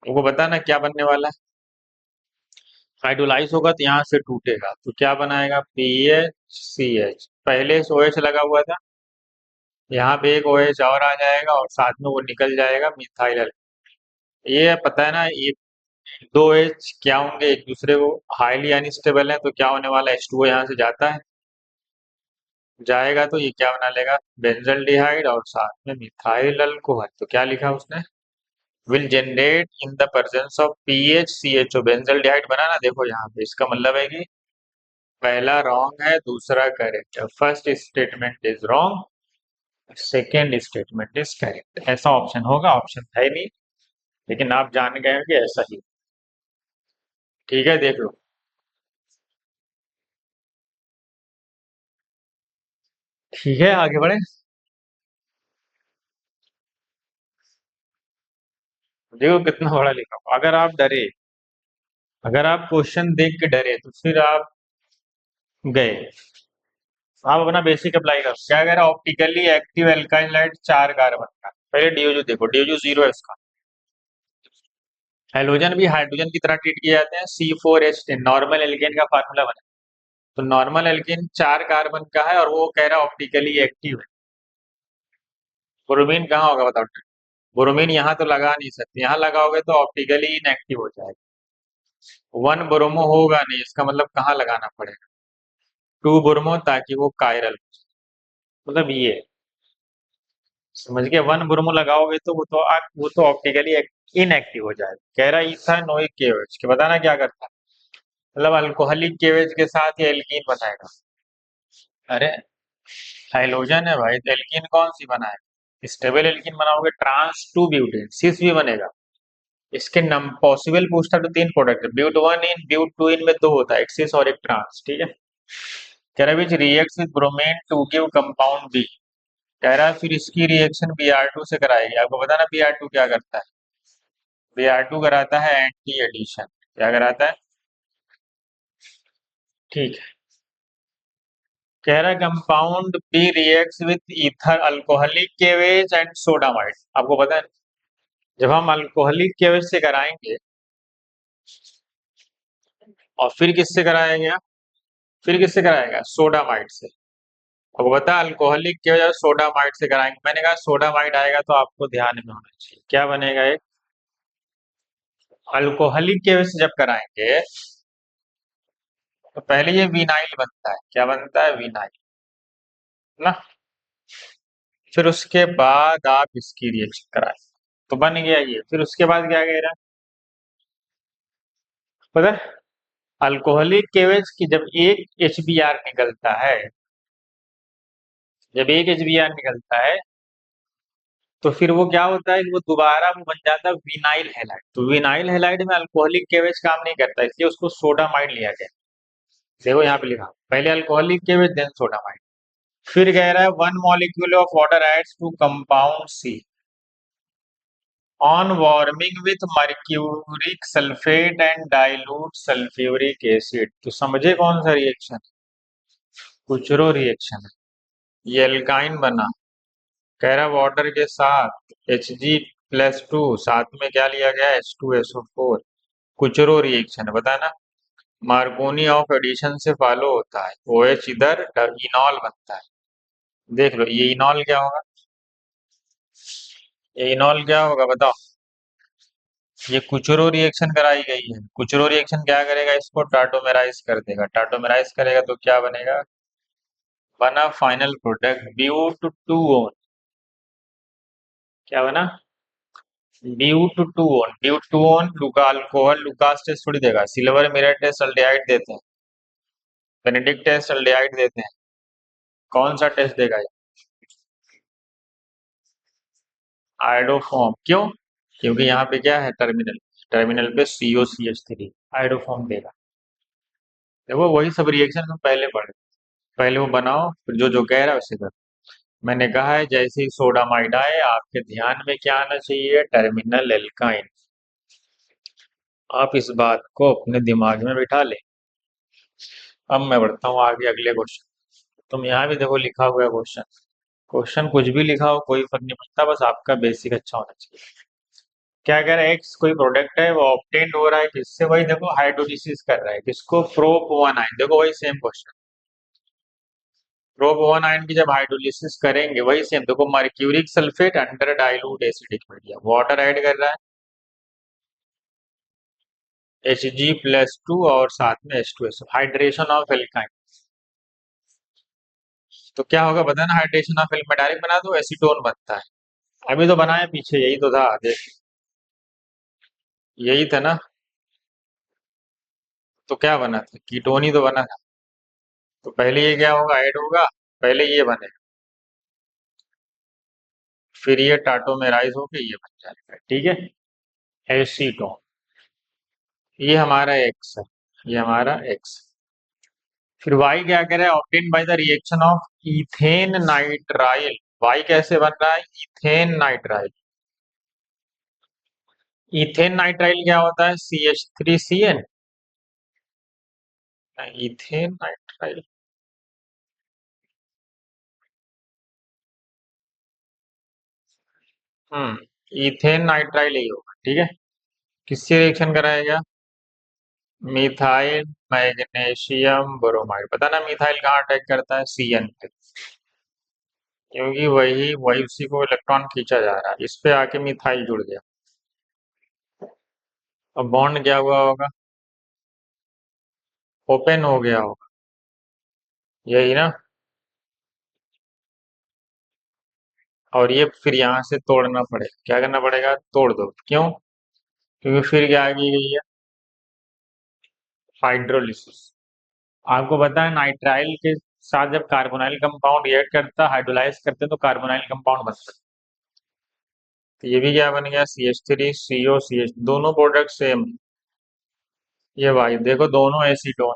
तुमको पता ना क्या बनने वाला है? हाइड्रोलाइज होगा तो यहाँ से टूटेगा तो क्या बनाएगा? PHCH। पहले इस OH लगा हुआ था, यहाँ पे एक OH और आ जाएगा और साथ में वो निकल जाएगा मिथाइल। ये पता है ना, ये दो एच क्या होंगे, एक दूसरे को हाईली अनस्टेबल है, तो क्या होने वाला है? H2O यहाँ से जाता है, जाएगा तो ये क्या बना लेगा? बेंजल डिहाइड और साथ में मिथाइल अल्कोहल। तो क्या लिखा उसने? Will generate in the presence of PHCHO। Benzaldehyde बना ना, देखो यहाँ पे, इसका मतलब है कि पहला रॉन्ग है, दूसरा करेक्ट है। First statement is wrong, second statement is correct. ऐसा ऑप्शन होगा? ऑप्शन है नहीं, लेकिन आप जान गए हैं कि ऐसा ही। ठीक है, देख लो। ठीक है, आगे बढ़े। देखो कितना बड़ा लिखा हुआ। अगर आप डरे, अगर आप क्वेश्चन देख के डरे तो फिर आप गए। आप अपना बेसिक अप्लाई करो। क्या कह रहा है? Optically active alkyl light 4 carbon का। पहले डीओजू देखो, डीओजू 0 है इसका। हेलोजन भी हाइड्रोजन की तरह ट्रीट किए जाते हैं। C4H10 नॉर्मल एल्केन का फार्मूला बना। तो नॉर्मल एल्केन 4 कार्बन का है और वो कह रहा है ऑप्टिकली एक्टिव है। ब्रोमीन कहाँ होगा बताओ? ब्रोमीन यहाँ तो लगा नहीं सकते, यहाँ लगाओगे तो ऑप्टिकली इनएक्टिव हो जाएगा। 1 ब्रोमो होगा नहीं, इसका मतलब कहाँ लगाना पड़ेगा? 2 ब्रोमो, ताकि वो कायरल। मतलब ये, समझ गए? 1 ब्रोमो लगाओगे तो वो तो ऑप्टिकली इनएक्टिव हो जाएगा। कह रहा है इथानोइक केवेज के, बताना क्या करता है? मतलब अल्कोहलिक केवेज के साथ ये एल्कीन बनाएगा। अरे हाइलोजन है भाई, तो एल्कीन कौन सी बनाएगा? स्टेबल एल्कीन बनाओगे, ट्रांस टू ब्यूटेन, सिस भी बनेगा। इसके नम पॉसिबल पूछता तो 3 प्रोडक्ट है, ब्यूट वन इन, ब्यूट टू इन में 2 होता है, एक सिस और एक ट्रांस। ठीक है। कह रहा है which reacts with bromine to give compound B. कह रहा है फिर इसकी रिएक्शन Br2 से कराएगी। आपको पता ना Br2 क्या करता है? Br2 कराता है एंटी एडिशन। क्या कराता है? ठीक है। कह रहा है compound B reacts with ether alcoholic केवेज एंड सोडामाइड। आपको पता है, जब हम अल्कोहलिक केवेज से कराएंगे और फिर किससे कराएंगे? फिर किससे कराएगा? सोडामाइड से। आपको पता है अल्कोहलिक केवेज और सोडामाइड से कराएंगे। मैंने कहा सोडामाइड आएगा तो आपको ध्यान में होना चाहिए क्या बनेगा? एक अल्कोहलिक केवेज से जब कराएंगे तो पहले ये विनाइल बनता है। क्या बनता है? विनाइल ना। फिर उसके बाद आप इसकी रिएक्शन कराएं तो बन गया ये। फिर उसके बाद क्या कह रहा है पता है? अल्कोहलिक केवेज की जब एक HBr निकलता है, जब एक HBr निकलता है तो फिर वो क्या होता है कि वो दोबारा वो बन जाता है विनाइल हैलाइड। तो विनाइल हैलाइड में अल्कोहलिक केवेज काम नहीं करता, इसलिए उसको सोडामाइड लिया गया। देखो यहाँ पे लिखा, पहले अल्कोहलिक केवेज देन सोडामाइड। फिर कह रहा है 1 molecule of water adds to compound C on warming with mercuric sulphate and dilute sulphuric acid. तो समझे कौन सा रिएक्शन? कुचरो रिएक्शन है। ये एल्काइन बना। कह रहा वाटर के साथ Hg+2, साथ में क्या लिया गया? H2SO4। कुचरो रिएक्शन है, बताना। मार्कोनी ऑफ एडिशन से फॉलो होता है। OH इधर इनॉल बनता है। देख लो ये इनॉल क्या होगा? ये इनॉल क्या होगा बताओ? ये कुचरो रिएक्शन कराई गई है। कुचरो रिएक्शन क्या करेगा? इसको टाटोमेराइज कर देगा। टाटोमेराइज करेगा तो क्या बनेगा? बना final product butan two one. क्या बना? Butan two one. Butan two one Lucas alcohol Lucas test थोड़ी देगा। सिल्वर मिरर टेस्ट अल्डिहाइड देते हैं, बेनेडिक्ट टेस्ट अल्डिहाइड देते हैं। कौन सा टेस्ट देगा ये? आयोडोफॉर्म। क्यों? क्योंकि यहाँ पे क्या है? टर्मिनल, टर्मिनल पे COCH3 आयोडोफॉर्म देगा। देखो वही सब रिएक्शन हम पहले पढ़े। पहले वो बनाओ, फिर जो जो कह रहा है उसे करो। मैंने कहा है जैसे ही सोडामाइड आए आपके ध्यान में क्या आना चाहिए? Terminal alkyne. आप इस बात को अपने दिमाग में बिठा लें। अब मैं बढ़ता हूँ आगे अगले क्वेश्चन। तुम यहाँ भी देखो लिखा हुआ है क्वेश्चन। क्वेश्चन कुछ भी लिखा हो कोई फर्क नहीं पड़ता, बस आपका बेसिक अच्छा होना चाहिए। क्या कह रहा है, एक्स कोई प्रोडक्ट है वो ऑब्टेन्ड हो रहा है किससे, वही देखो हाइड्रोलिसिस कर रहा है किसको, प्रोप वन आयन। देखो वही same question, prop one ion की जब हाइड्रोलिसिस करेंगे वही सेम। देखो mercuric sulphate under dilute acidic medium, water add कर रहा है Hg+2 और साथ में H2SO, हाइड्रेशन ऑफ एल्काइन। तो क्या होगा पता है ना, हाइड्रेशन ऑफ एल्काइन डायरेक्ट बना दो एसीटोन बनता है। अभी तो बनाया पीछे, यही तो था देख, यही था ना। तो क्या बना था, कीटोन ही तो बना था। तो पहले ये क्या होगा, ऐड होगा, पहले ये बने, फिर ये टाटोमेराइज होके ये बन जाएगा, ठीक है, एसीटोन। ये हमारा एक्स है, ये हमारा एक्स। फिर वाई क्या कह रहा है, obtain by the reaction of ethane nitrile. Y कैसे बन रहा है, इथेन नाइट्राइल। इथेन नाइट्राइल क्या होता है, CH3CN, ethane nitrile. Ethane nitrile यही होगा, ठीक है। किससे रिएक्शन कराएगा, मिथाइल मैग्नीशियम ब्रोमाइड। पता ना मिथाइल कहाँ अटैक करता है, CN पे, क्योंकि वही वही उसी को इलेक्ट्रॉन खींचा जा रहा है, इस पे आके मिथाइल जुड़ गया। अब बॉन्ड क्या हुआ होगा, ओपन हो गया होगा, यही ना। और ये फिर यहाँ से तोड़ना पड़ेगा, क्या करना पड़ेगा, तोड़ दो, क्यों, क्योंकि फिर क्या आ गई है, हाइड्रोलिसिस। आपको पता है नाइट्राइल के साथ जब कार्बोनाइल कंपाउंड रिएक्ट करता है, हाइड्रोलाइज करते हैं तो कार्बोनाइल कंपाउंड बनता है। तो ये भी क्या बन गया, CH3COCH, दोनों प्रोडक्ट सेम। ये भाई देखो दोनों एसीटोन,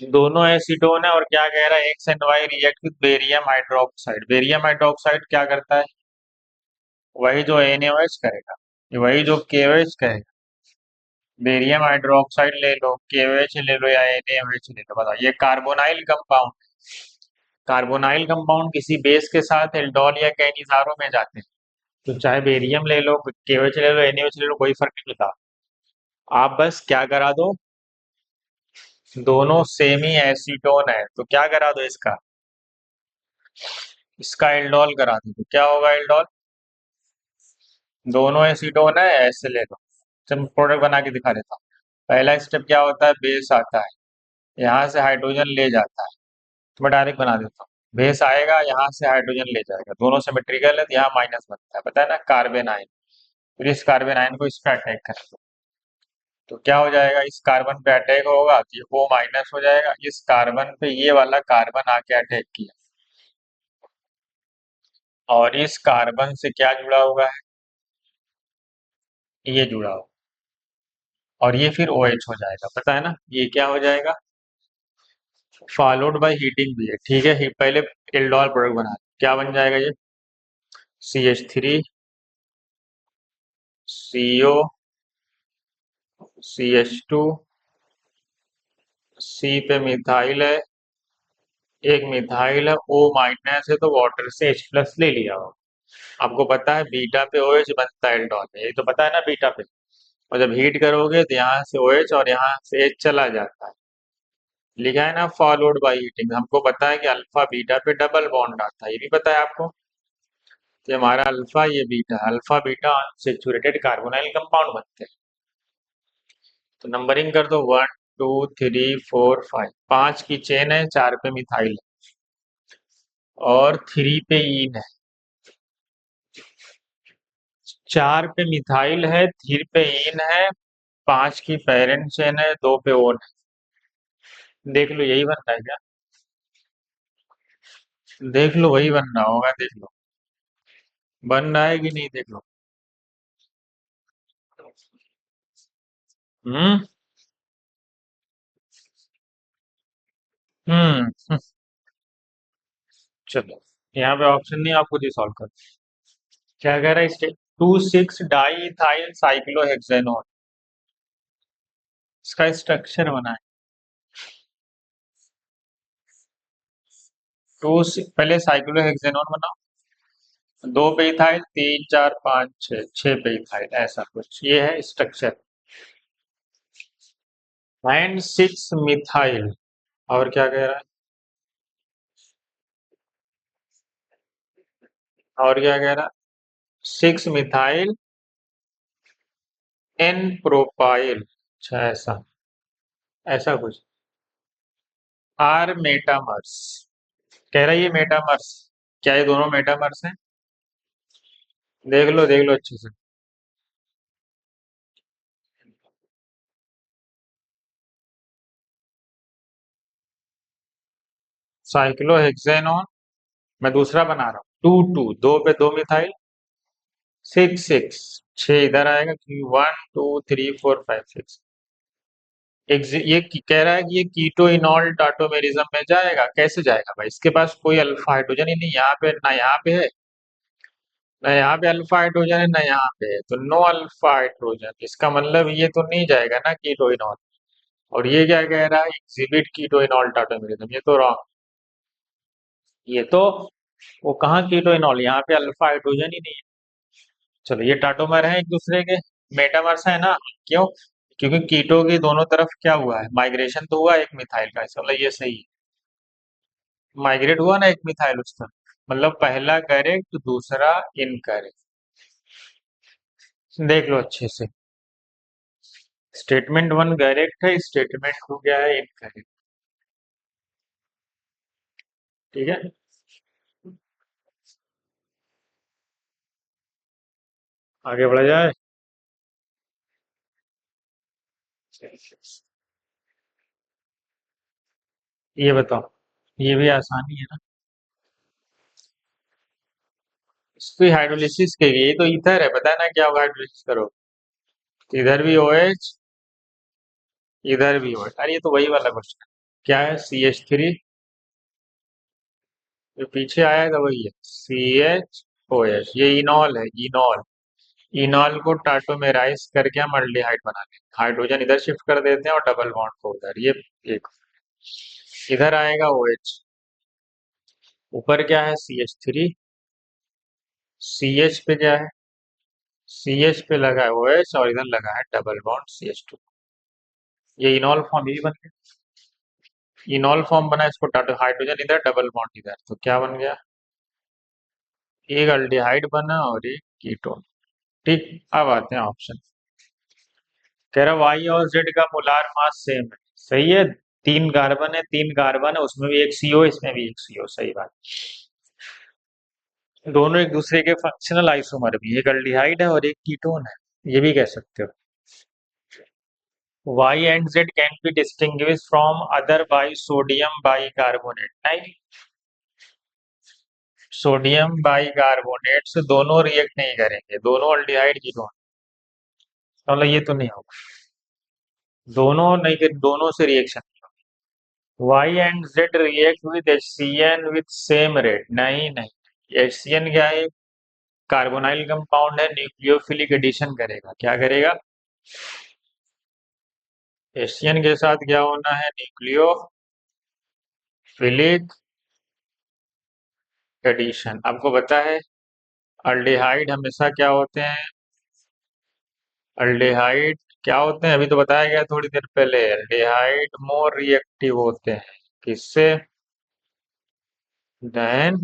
दोनों एसीटोन है। और क्या कह रहा है, X and Y react with barium hydroxide. Barium hydroxide क्या करता है, वही जो NaOH करेगा, वही जो KOH करेगा। बेरियम हाइड्रोक्साइड ले लो, KOH ले लो या NaOH ले लो, बताओ ये कार्बोनाइल कंपाउंड। कार्बोनाइल कंपाउंड किसी बेस के साथ एल्डोल या कैनिजारो में जाते हैं। तो चाहे बेरियम ले लो, KOH ले लो, NaOH ले लो, कोई फर्क नहीं पड़ता। आप बस क्या करा दो, दोनों सेम ही एसीटोन है तो क्या करा दो इसका, इसका एल्डोल करा दो। तो क्या होगा एल्डोल, दोनों एसीटोन है, ऐसे ले लो। चल प्रोडक्ट बना के दिखा देता हूँ। पहला स्टेप क्या होता है, बेस आता है, यहाँ से हाइड्रोजन ले जाता है। तो मैं डायरेक्ट बना देता हूँ, बेस आएगा यहाँ से हाइड्रोजन ले जाएगा, दोनों सिमेट्रिकल है तो यहाँ माइनस बनता है, पता है ना, कार्बन आयन। फिर इस कार्बन आयन को इस पे अटैक कर दो, तो क्या हो जाएगा, इस कार्बन पे अटैक होगा तो ये O माइनस हो जाएगा, इस कार्बन पे ये वाला कार्बन आके अटैक किया, और इस कार्बन से क्या जुड़ा हुआ है, ये जुड़ा हुआ, और ये फिर OH हो जाएगा, पता है ना, ये क्या हो जाएगा, फॉलोड बाय हीटिंग भी है, ठीक है। पहले एल्डोल प्रोडक्ट बना, क्या बन जाएगा ये, CH3CO CH2, C पे मिथाइल है, एक मिथाइल है, O माइनस है तो वाटर से H+ ले लिया हो। आपको पता है बीटा पे OH बनता है एल्डोल में, ये तो पता है ना बीटा पे। और जब हीट करोगे तो यहाँ से OH और यहाँ से H चला जाता है, लिखा है ना फॉलोड बाय हीटिंग। हमको पता है कि अल्फा बीटा पे डबल बॉन्ड आता है, ये भी पता है आपको। तो हमारा अल्फा, ये beta, alpha beta unsaturated carbonyl compound बनते हैं। तो नंबरिंग कर दो, 1 2 3 4 5, 5 की चेन है, 4 पे मिथाइल है और 3 पे ईन है। 4 पे मिथाइल है, 3 पे ईन है, 5 की पेरेंट चेन है, 2 पे ओन है। देख लो यही बन रहा है क्या, देख लो वही बन रहा होगा, देख लो बन रहा है कि नहीं, देख लो। हम्म हम्म। चलो, यहाँ पे ऑप्शन नहीं, आप खुद ही सॉल्व कर। क्या कह रहा है, स्टेट 2,6 डाई इथाइल साइक्लोहेक्सेनोन, इसका स्ट्रक्चर बना है। पहले साइक्लोहेक्सेनोन बनाओ, दो पे इथाइल, तीन चार पाँच छः, छः पे इथाइल, ऐसा कुछ ये है स्ट्रक्चर। एंड सिक्स मिथाइल, और क्या कह रहा है, और क्या कह रहा है, सिक्स मिथाइल एन प्रोपाइल, अच्छा ऐसा, ऐसा कुछ, आर मेटामर्स, कह रहा है ये मेटामर्स, क्या ये दोनों मेटामर्स हैं, देख लो अच्छे से। साइक्लोहेक्सेनोन, मैं दूसरा बना रहा हूँ, टू टू, दो पे दो मिथाइल, सिक्स सिक्स, छह इधर आएगा कि one two three four five six, ये कह रहा है कि ये कीटो इनॉल टाटोमेरिज्म में जाएगा, कैसे जाएगा भाई, इसके पास कोई अल्फा हाइड्रोजन ही नहीं, यहाँ पे ना, यहाँ पे है ना, यहाँ पे अल्फा हाइड्रोजन है ना, यहाँ पे है, तो नो अल्फा हाइड्रोजन, इसका मतलब ये तो नहीं जाएगा ना कीटो इनॉल। और ये क्या कह रहा है, एग्जिबिट कीटो इनॉल टाटोमेरिज्म, ये तो रॉन्ग, ये तो, वो कहाँ कीटो इनॉल, यहाँ पे अल्फा हाइड्रोजन ही नहीं है। चलो ये टाटोमर है एक दूसरे के, मेटामर्स है ना, क्यों, क्योंकि कीटो की दोनों तरफ क्या हुआ है, माइग्रेशन तो हुआ एक मिथाइल का, इसका मतलब ये सही है, माइग्रेट हुआ ना एक मिथाइल उस तरफ, मतलब पहला करेक्ट दूसरा इनकरेक्ट, देख लो अच्छे से, स्टेटमेंट वन करेक्ट है, स्टेटमेंट टू क्या है, इनकरेक्ट, ठीक है। आगे बढ़ा जाए, ये बताओ, ये भी आसानी है ना, इसकी हाइड्रोलिसिस के लिए, ये तो ईथर है, पता है ना क्या होगा हाइड्रोलिसिस करो, इधर भी ओ एच, इधर भी ओ एच, अरे ये तो वही वाला क्वेश्चन, क्या है, सी एच थ्री, जो पीछे आया था वही है, सी एच ओ एच, ये इनॉल है, इनॉल, इनॉल को टाटोमेराइज करके हम अल्डिहाइड बना लेंगे, हाइड्रोजन इधर शिफ्ट कर देते हैं और डबल बॉन्ड को उधर, ये एक, इधर आएगा ओ एच, ऊपर क्या है, C H three, C H पे क्या है, सी एच पे लगा है ओ एच, और इधर लगा है double bond C H two, ये इनॉल फॉर्म भी बन गया, इनॉल फॉर्म बना, इसको टाटो, हाइड्रोजन इधर डबल बॉन्ड इधर, तो क्या बन गया, एक अल्डिहाइड बना और एक कीटोन, ठीक। अब आते हैं ऑप्शन, कह रहा वाई और जेड का मोलार मास सेम है, सही है, तीन कार्बन है, तीन कार्बन है, उसमें भी एक सीओ, इसमें भी एक सीओ, सही बात, दोनों एक दूसरे के फंक्शनल आइसोमर भी, एक अल्डिहाइड है और एक कीटोन है, ये भी कह सकते हो। Y and Z can be distinguish from other by sodium bicarbonate, नहीं, सोडियम बाई कार्बोनेट से दोनों रिएक्ट नहीं करेंगे, दोनों अल्डिहाइड कीटोन, मतलब ये तो नहीं होगा, दोनों नहीं कर, दोनों से reaction, Y and Z react with HCN with same rate, नहीं नहीं, HCN क्या है, कार्बोनाइल कंपाउंड है, न्यूक्लियोफिलिक एडिशन करेगा, क्या करेगा, HCN के साथ क्या होना है, न्यूक्लियोफिलिक एडिशन, आपको पता है अल्डिहाइड हमेशा क्या होते हैं, अल्डिहाइड क्या होते हैं, अभी तो बताया गया थोड़ी देर पहले, अल्डिहाइड मोर रिएक्टिव होते हैं, किससे, देन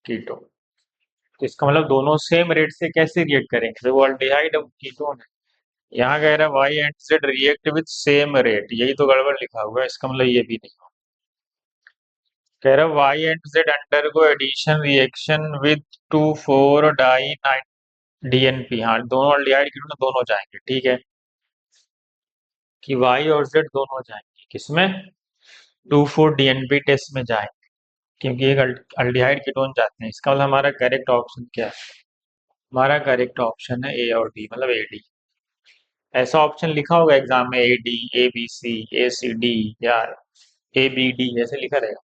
कीटोन, तो इसका मतलब दोनों सेम रेट से कैसे रिएक्ट करेंगे, तो वो अल्डिहाइड और कीटोन है, यहाँ कह रहा है Y and Z react with same rate, यही तो गड़बड़ लिखा हुआ है, इसका मतलब ये भी नहीं, कह रहा है Y and Z undergo addition reaction with two four di DNP, हाँ दोनों अल्डिहाइड कीटोन दोनों जाएंगे, ठीक है, कि वाई और जेड दोनों जाएंगे किसमें, टू फोर डीएनपी टेस्ट में जाएंगे, क्योंकि एक अल्डिहाइड कीटोन जाते हैं, इसका मतलब हमारा करेक्ट ऑप्शन क्या है, हमारा करेक्ट ऑप्शन है ए और डी, मतलब ए डी, ऐसा ऑप्शन लिखा होगा एग्जाम में, A D, A B C, A C D, या ए बी डी, ऐसे लिखा रहेगा,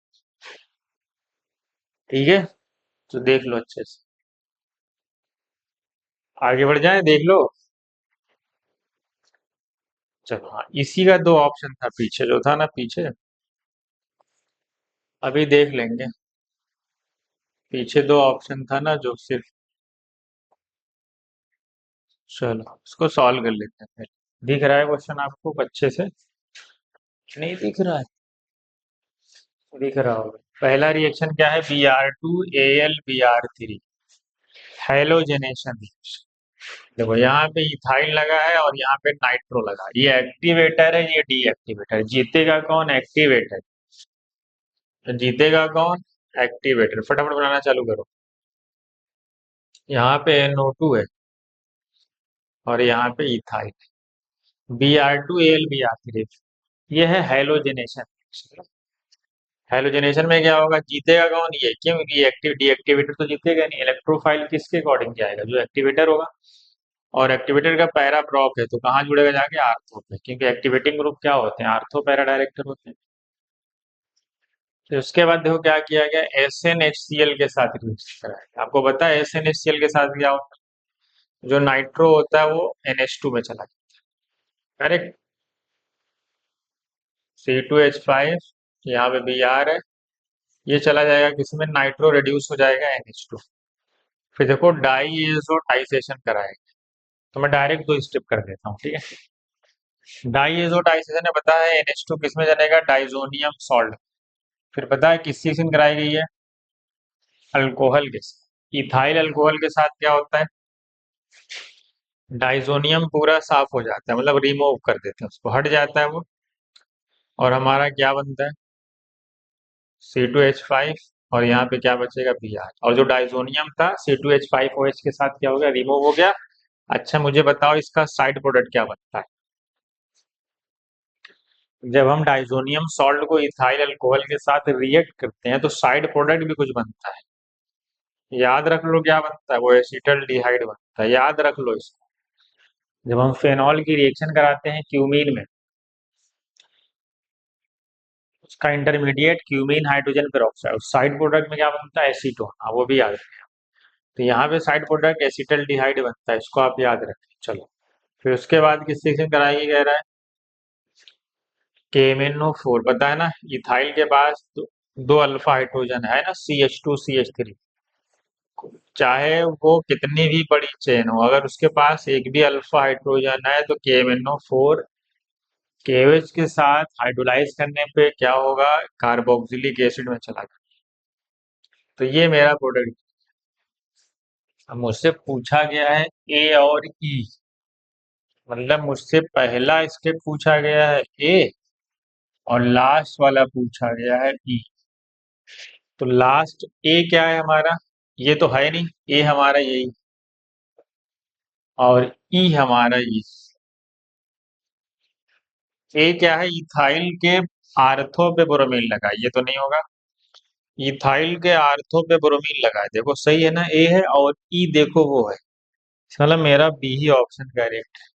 ठीक है, तो देख लो अच्छे से, आगे बढ़ जाए, देख लो, चलो हाँ, इसी का दो ऑप्शन था पीछे, जो था ना पीछे, अभी देख लेंगे। पीछे दो ऑप्शन था ना जो सिर्फ। चलो इसको सॉल्व कर लेते हैं पहले। दिख रहा है क्वेश्चन आपको अच्छे से? नहीं दिख रहा है? दिख रहा होगा। पहला रिएक्शन क्या है? Br2 Al Br3, हेलोजेनेशन। देखो यहाँ पे इथाइल लगा है और यहाँ पे नाइट्रो लगा, ये एक्टिवेटर है, ये डीएक्टिवेटर। जीतेगा कौन? एक्टिवेटर। तो जीतेगा कौन? एक्टिवेटर। फटाफट बनाना चालू करो। यहाँ पे NO2 है और यहाँ पे इथाइल। Br2 Al Br3, ये है हेलोजेनेशन। हेलोजेनेशन में क्या होगा? जीतेगा कौन? ये। क्यों? एक्टिव डीएक्टिवेटर तो जीतेगा नहीं। इलेक्ट्रोफाइल किसके अकॉर्डिंग जाएगा? जो एक्टिवेटर होगा। और एक्टिवेटर का पैरा प्रॉप है तो कहाँ जुड़ेगा जाके? आर्थो पे, क्योंकि एक्टिवेटिंग ग्रुप क्या होते हैं? आर्थो पैरा डायरेक्टर होते हैं। तो उसके बाद देखो क्या किया गया, SnHCl के साथ रिएक्शन कराया। आपको पता है SnHCl के साथ क्या होता है? जो नाइट्रो होता है वो NH2 में चला जाता है। करेक्ट। C2H5, यहाँ पे Br है, ये चला जाएगा किसमें? नाइट्रो रिड्यूस हो जाएगा NH2। फिर देखो डाईएजोटाइजेशन कराएंगे। तो मैं डायरेक्ट दो स्टेप कर देता हूँ, ठीक है। डाईएजोटाइजेशन में पता है NH2 किस में जाएगा? Diazonium salt. फिर पता है किस चीज में कराई गई है? अल्कोहल के साथ। इथाइल अल्कोहल के साथ क्या होता है? डाइजोनियम पूरा साफ हो जाता है, मतलब रिमूव कर देते हैं उसको, हट जाता है वो। और हमारा क्या बनता है? C2H5। और यहाँ पे क्या बचेगा? Br। और जो डाइजोनियम था C2H5OH के साथ क्या हो गया? रिमूव हो गया। अच्छा मुझे बताओ इसका साइड प्रोडक्ट क्या बनता है? जब हम डाइजोनियम सॉल्ट को इथाइल अल्कोहल के साथ रिएक्ट करते हैं तो साइड प्रोडक्ट भी कुछ बनता है। याद रख लो क्या बनता है? वो एसिटल्डिहाइड बनता है, याद रख लो इसको। जब हम फेनॉल की रिएक्शन कराते हैं क्यूमीन में, उसका intermediate cumene hydrogen peroxide, side product में क्या बनता है? एसीटोन। हाँ वो भी याद रखें। तो यहाँ पे साइड प्रोडक्ट एसिटल्डिहाइड बनता है, इसको आप याद रखें। चलो फिर उसके बाद किस रिएक्शन कराएगी कह रहा है? KMnO4, पता है ना इथाइल के पास दो अल्फा हाइड्रोजन है ना, CH2 CH3। चाहे वो कितनी भी बड़ी चेन हो, अगर उसके पास एक भी अल्फा हाइड्रोजन है तो KMnO4 KOH के साथ हाइड्रोलाइज करने पे क्या होगा? कार्बोक्सिलिक एसिड में चला जाएगा। तो ये मेरा प्रोडक्ट। अब मुझसे पूछा गया है ए और ई, मतलब मुझसे पहला स्टेप पूछा गया है ए और लास्ट वाला पूछा गया है ई। तो लास्ट ए क्या है हमारा? ये तो है नहीं, ए हमारा यही, और ई हमारा ई। ए क्या है? इथाइल के आर्थो पे ब्रोमीन लगा है, ये तो नहीं होगा। इथाइल के आर्थो पे ब्रोमीन लगा है, देखो सही है ना? ए है और ई देखो वो है। मतलब मेरा बी ही ऑप्शन करेक्ट है।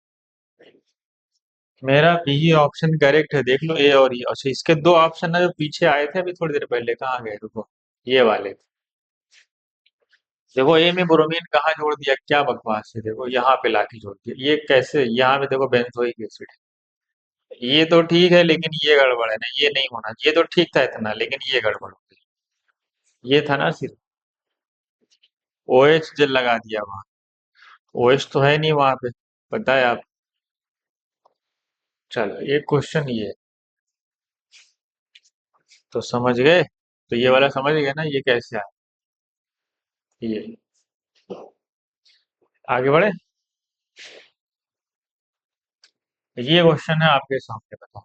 मेरा बी ही ऑप्शन करेक्ट है, देख लो ए और ई। अच्छा इसके दो ऑप्शन ना जो पीछे आए थे अभी थोड़ी देर पहले, कहाँ गए? रुको, ये वाले। देखो ए में ब्रोमीन कहाँ जोड़ दिया? क्या बकवास है, देखो यहाँ पे लाके जोड़ दिया। ये कैसे? यहाँ पे देखो बेंजोइक एसिड है। ये तो ठीक है लेकिन ये गड़बड़ है ना, ये नहीं होना। ये तो ठीक था इतना, लेकिन ये गड़बड़ हो गई। ये था ना सिर्फ OH जो लगा दिया वहां। OH तो है नहीं वहां पे, पता है आप। चलो एक क्वेश्चन ये, तो समझ गए? तो ये वाला समझ गए ना, ये कैसे आया? ये आगे बढ़े। ये क्वेश्चन है आपके सामने, बताओ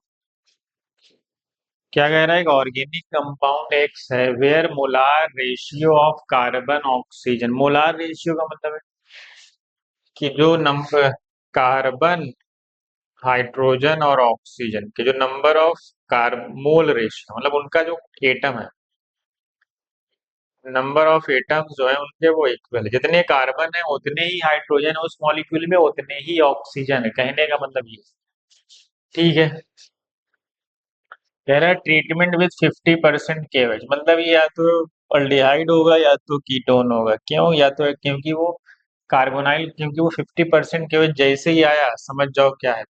क्या कह रहा है? एक ऑर्गेनिक कंपाउंड एक्स है where molar ratio of carbon oxygen. Molar ratio का मतलब है कि जो नंबर कार्बन हाइड्रोजन और ऑक्सीजन के जो number of carb mole ratio, मतलब उनका जो एटम है, नंबर ऑफ एटम्स जो है उनके वो इक्वल है। जितने कार्बन है उतने ही हाइड्रोजन है उस मॉलिक्यूल में, उतने ही ऑक्सीजन है। कहने का मतलब ये। ठीक है। कह रहा है ट्रीटमेंट विद 50% केवेज, मतलब ये या तो अल्डिहाइड होगा या तो कीटोन होगा। क्यों? या तो क्योंकि वो कार्बोनाइल, क्योंकि वो 50% केवेज जैसे ही आया समझ जाओ क्या है?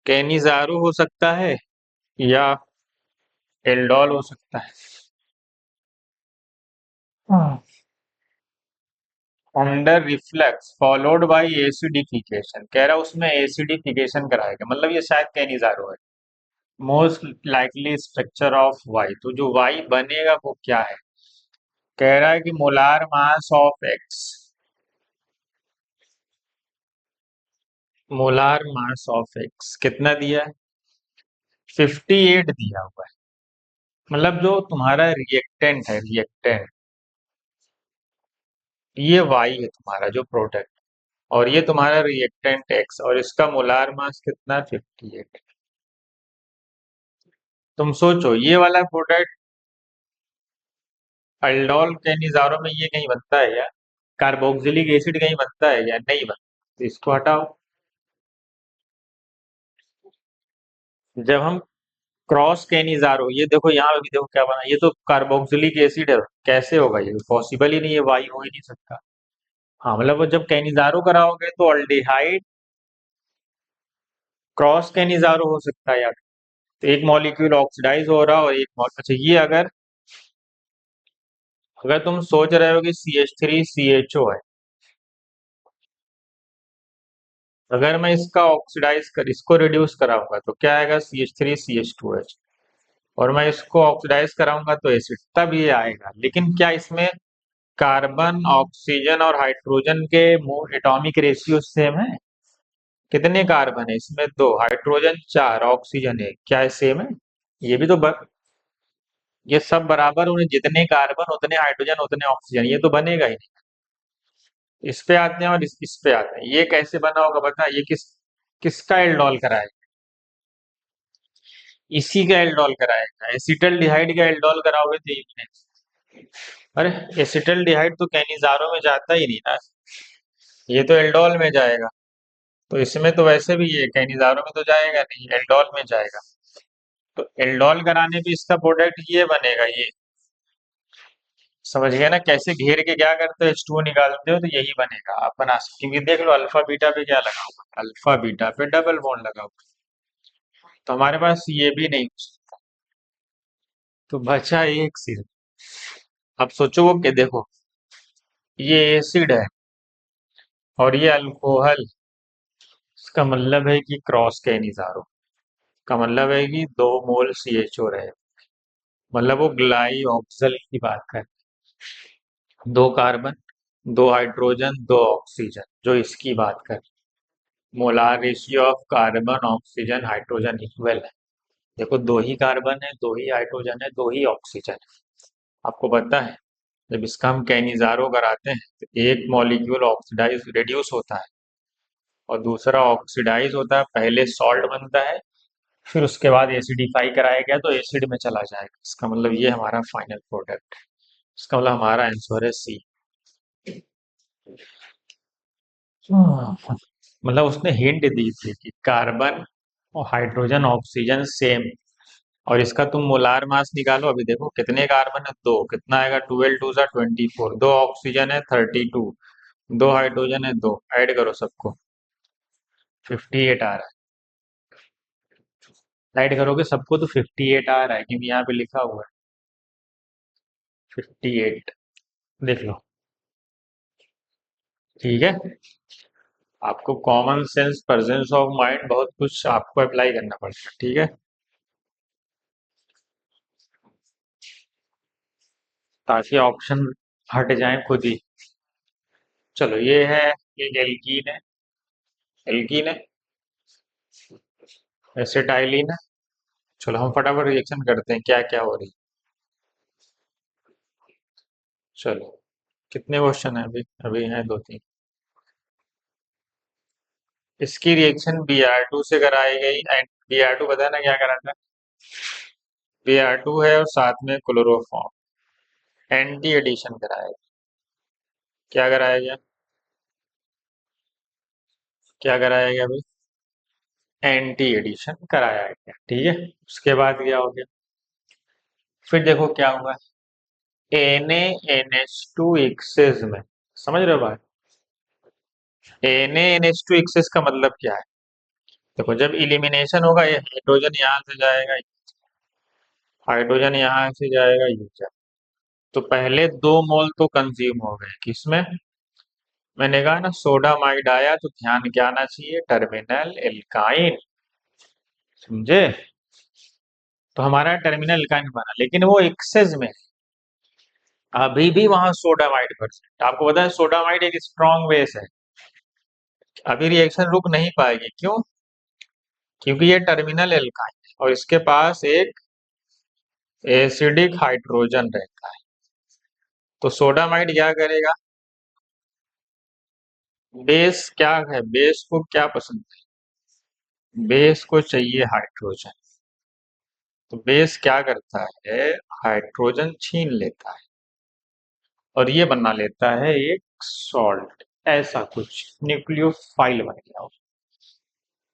कैनिजारो हो सकता है, या एल्डोल हो सकता है। हाँ। Under reflux followed by acidification, कह रहा है उसमें एसिडिफिकेशन कराएगा, मतलब ये शायद कैनिजारो है। Most likely structure of Y, तो जो वाई बनेगा वो क्या है? कह रहा है कि molar mass of x, molar mass of x कितना दिया है? 58 दिया हुआ है। मतलब जो तुम्हारा रिएक्टेंट है, रिएक्टेंट, ये वाई है तुम्हारा जो प्रोडक्ट, और ये तुम्हारा रिएक्टेंट एक्स, और इसका मोलार मास कितना? 58। तुम सोचो ये वाला प्रोडक्ट अल्डोल कैनिजारो में ये कहीं बनता है या कार्बोक्सिलिक एसिड कहीं बनता है या नहीं बनता? तो इसको हटाओ। जब हम क्रॉस कैनिजारो, ये देखो यहाँ पे भी देखो क्या बना, ये तो कार्बोक्सिलिक एसिड है, कैसे होगा? ये पॉसिबल ही नहीं है, वायु हो ही नहीं सकता। हाँ, मतलब वो जब कैनिजारो कराओगे तो अल्डिहाइड क्रॉस कैनिजारो हो सकता है यार। तो एक मॉलिक्यूल ऑक्सीडाइज हो रहा और एक अच्छा, ये अगर अगर तुम सोच रहे हो कि CH3CHO है, अगर मैं इसका ऑक्सीडाइज कर इसको रिड्यूस कराऊंगा तो क्या आएगा? CH3CH2H। और मैं इसको ऑक्सीडाइज कराऊंगा तो एसिड, तब ये आएगा। लेकिन क्या इसमें कार्बन, ऑक्सीजन और हाइड्रोजन के एटॉमिक रेशियो सेम है? कितने कार्बन है इसमें? दो, हाइड्रोजन चार, ऑक्सीजन एक, क्या है सेम है? ये भी तो ये सब बराबर होने, जितने कार्बन उतने हाइड्रोजन उतने ऑक्सीजन, ये तो बनेगा ही नहीं। इस पे आते हैं और इस पे आते हैं, ये कैसे बना होगा बता, ये किसका एल्डोल कराएगा? इसी का एल्डोल कराएगा, एसिटल डिहाइड का एल्डोल कराओगे तो ये बनेगा। अरे, एसिटल डिहाइड तो कैनिजारो में जाता ही नहीं ना, ये तो एल्डोल में जाएगा। तो इसमें तो वैसे भी ये कैनिजारो में तो जाएगा नहीं, एल्डोल में जाएगा। तो एल्डोल कराने पे इसका प्रोडक्ट ये बनेगा, ये समझ गए ना कैसे घेर के क्या करते हो, H2O निकालते हो तो यही बनेगा। आप बना सकते, क्योंकि देख लो अल्फा बीटा पे क्या लगा हुआ है, अल्फा बीटा पे डबल बॉन्ड लगा हुआ है। तो हमारे पास ये भी नहीं, तो बचा एक सिर्फ। अब सोचो वो कि देखो, ये एसिड है और ये अल्कोहल, इसका मतलब है कि क्रॉस कैनिजारो का मतलब है कि 2 मोल CHO रहे, मतलब वो ग्लाइऑक्सल की बात कर, 2 कार्बन, 2 हाइड्रोजन, 2 ऑक्सीजन, जो इसकी बात कर। Molar ratio of carbon, oxygen, hydrogen equal है। देखो, 2 ही कार्बन है, 2 ही हाइड्रोजन है, 2 ही ऑक्सीजन है। आपको पता है जब इसका हम कैनिजारो कराते हैं तो एक मॉलिक्यूल ऑक्सीडाइज रिड्यूस होता है और दूसरा ऑक्सीडाइज होता है, पहले सॉल्ट बनता है, फिर उसके बाद एसिडिफाई कराया गया तो एसिड में चला जाएगा। इसका मतलब ये हमारा फाइनल प्रोडक्ट है। इसका मतलब हमारा आंसर है सी। मतलब उसने हिंट दी थी कि कार्बन और हाइड्रोजन ऑक्सीजन सेम, और इसका तुम मोलार मास निकालो। अभी देखो कितने कार्बन है? 2, कितना आएगा? 12 2 24, 2 ऑक्सीजन है 32, 2 हाइड्रोजन है 2, ऐड करो सबको, 58 आ रहा है। ऐड करोगे सबको तो 58 आ रहा है, क्योंकि यहाँ पे लिखा हुआ है 58। देख लो, ठीक है। आपको common sense, presence of mind, बहुत कुछ आपको अप्लाई करना पड़ता है, ठीक है, ताकि ऑप्शन हट जाए खुद ही। चलो ये है, एक एल्कीन है, एल्कीन है, एसिटाइलिन है। चलो हम फटाफट रिएक्शन करते हैं क्या क्या हो रही है। चलो, कितने क्वेश्चन है अभी? अभी हैं 2 3। इसकी रिएक्शन Br2 से कराई गई, एंड Br2 पता है ना क्या कराता है? Br2 है और साथ में क्लोरोफॉर्म, एंटी एडिशन कराया गया। क्या कराया गया? क्या कराया गया भाई? एंटी एडिशन कराया गया, ठीक है। उसके बाद क्या हो गया? फिर देखो क्या हुआ, NaNH2 एक्सेस में, समझ रहे हो बात? NaNH2 एक्सेस का मतलब क्या है? देखो, जब इलिमिनेशन होगा ये हाइड्रोजन यहाँ से जाएगा, हाइड्रोजन यहाँ से जाएगा ये जाएगा। तो पहले 2 मोल तो कंज्यूम हो गए किसमें? मैंने कहा ना सोडामाइड आया तो ध्यान क्या आना चाहिए? Terminal alkyne. समझे? तो हमारा टर्मिनल एल्काइन बना, लेकिन वो एक्सेस में अभी भी वहां सोडामाइड परसेंट। आपको पता है सोडामाइड एक स्ट्रॉन्ग बेस है, अभी रिएक्शन रुक नहीं पाएगी। क्यों? क्योंकि ये टर्मिनल एल्काइन है और इसके पास एक एसिडिक हाइड्रोजन रहता है। तो सोडामाइड क्या करेगा? बेस क्या है? बेस को क्या पसंद है? बेस को चाहिए हाइड्रोजन। तो बेस क्या करता है? हाइड्रोजन छीन लेता है और ये बना लेता है एक सॉल्ट, ऐसा कुछ न्यूक्लियोफाइल बन गया हो।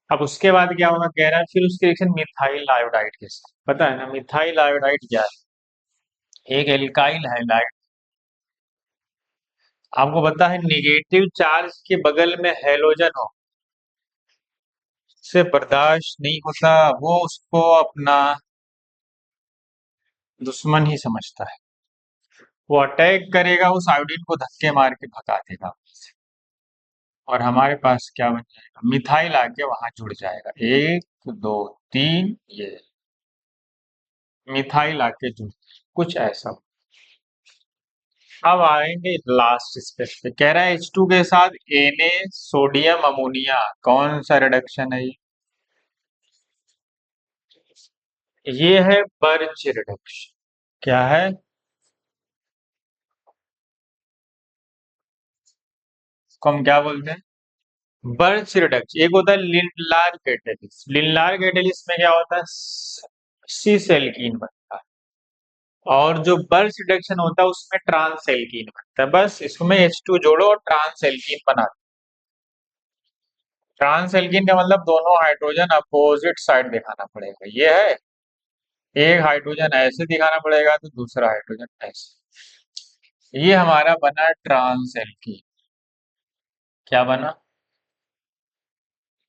अब उसके बाद क्या होगा कह रहा है, फिर उसकी रिएक्शन मिथाइल आयोडाइड के साथ। पता है ना मिथाइल आयोडाइड क्या है? एक एल्काइल हैलाइड। आपको पता है निगेटिव चार्ज के बगल में हैलोजन हो, से बर्दाश्त नहीं होता, वो उसको अपना दुश्मन ही समझता है। वो अटैक करेगा, उस आयोडीन को धक्के मार के भगा देगा और हमारे पास क्या बन जाएगा? मिथाइल आके वहां जुड़ जाएगा। 1 2 3 ये मिथाइल आके जुड़, कुछ ऐसा। अब आएंगे लास्ट स्टेप पे। कह रहा है H2 के साथ Na सोडियम अमोनिया, कौन सा रिडक्शन है ये है बर्च रिडक्शन। क्या है? इसको हम क्या बोलते हैं? Birch reduction. एक होता है लिंडलार कैटेलिस। लिंडलार कैटेलिस में क्या होता है? सिस एल्कीन बनता है। और जो बर्च रिडक्शन होता है उसमें ट्रांस एल्कीन बनता है। बस इसमें H2 जोड़ो और ट्रांस एल्कीन बना दो। ट्रांस एल्कीन का मतलब दोनों हाइड्रोजन अपोजिट साइड दिखाना पड़ेगा। ये है, एक हाइड्रोजन ऐसे दिखाना पड़ेगा तो दूसरा हाइड्रोजन ऐसे। ये हमारा बना ट्रांस एल्कीन। क्या बना?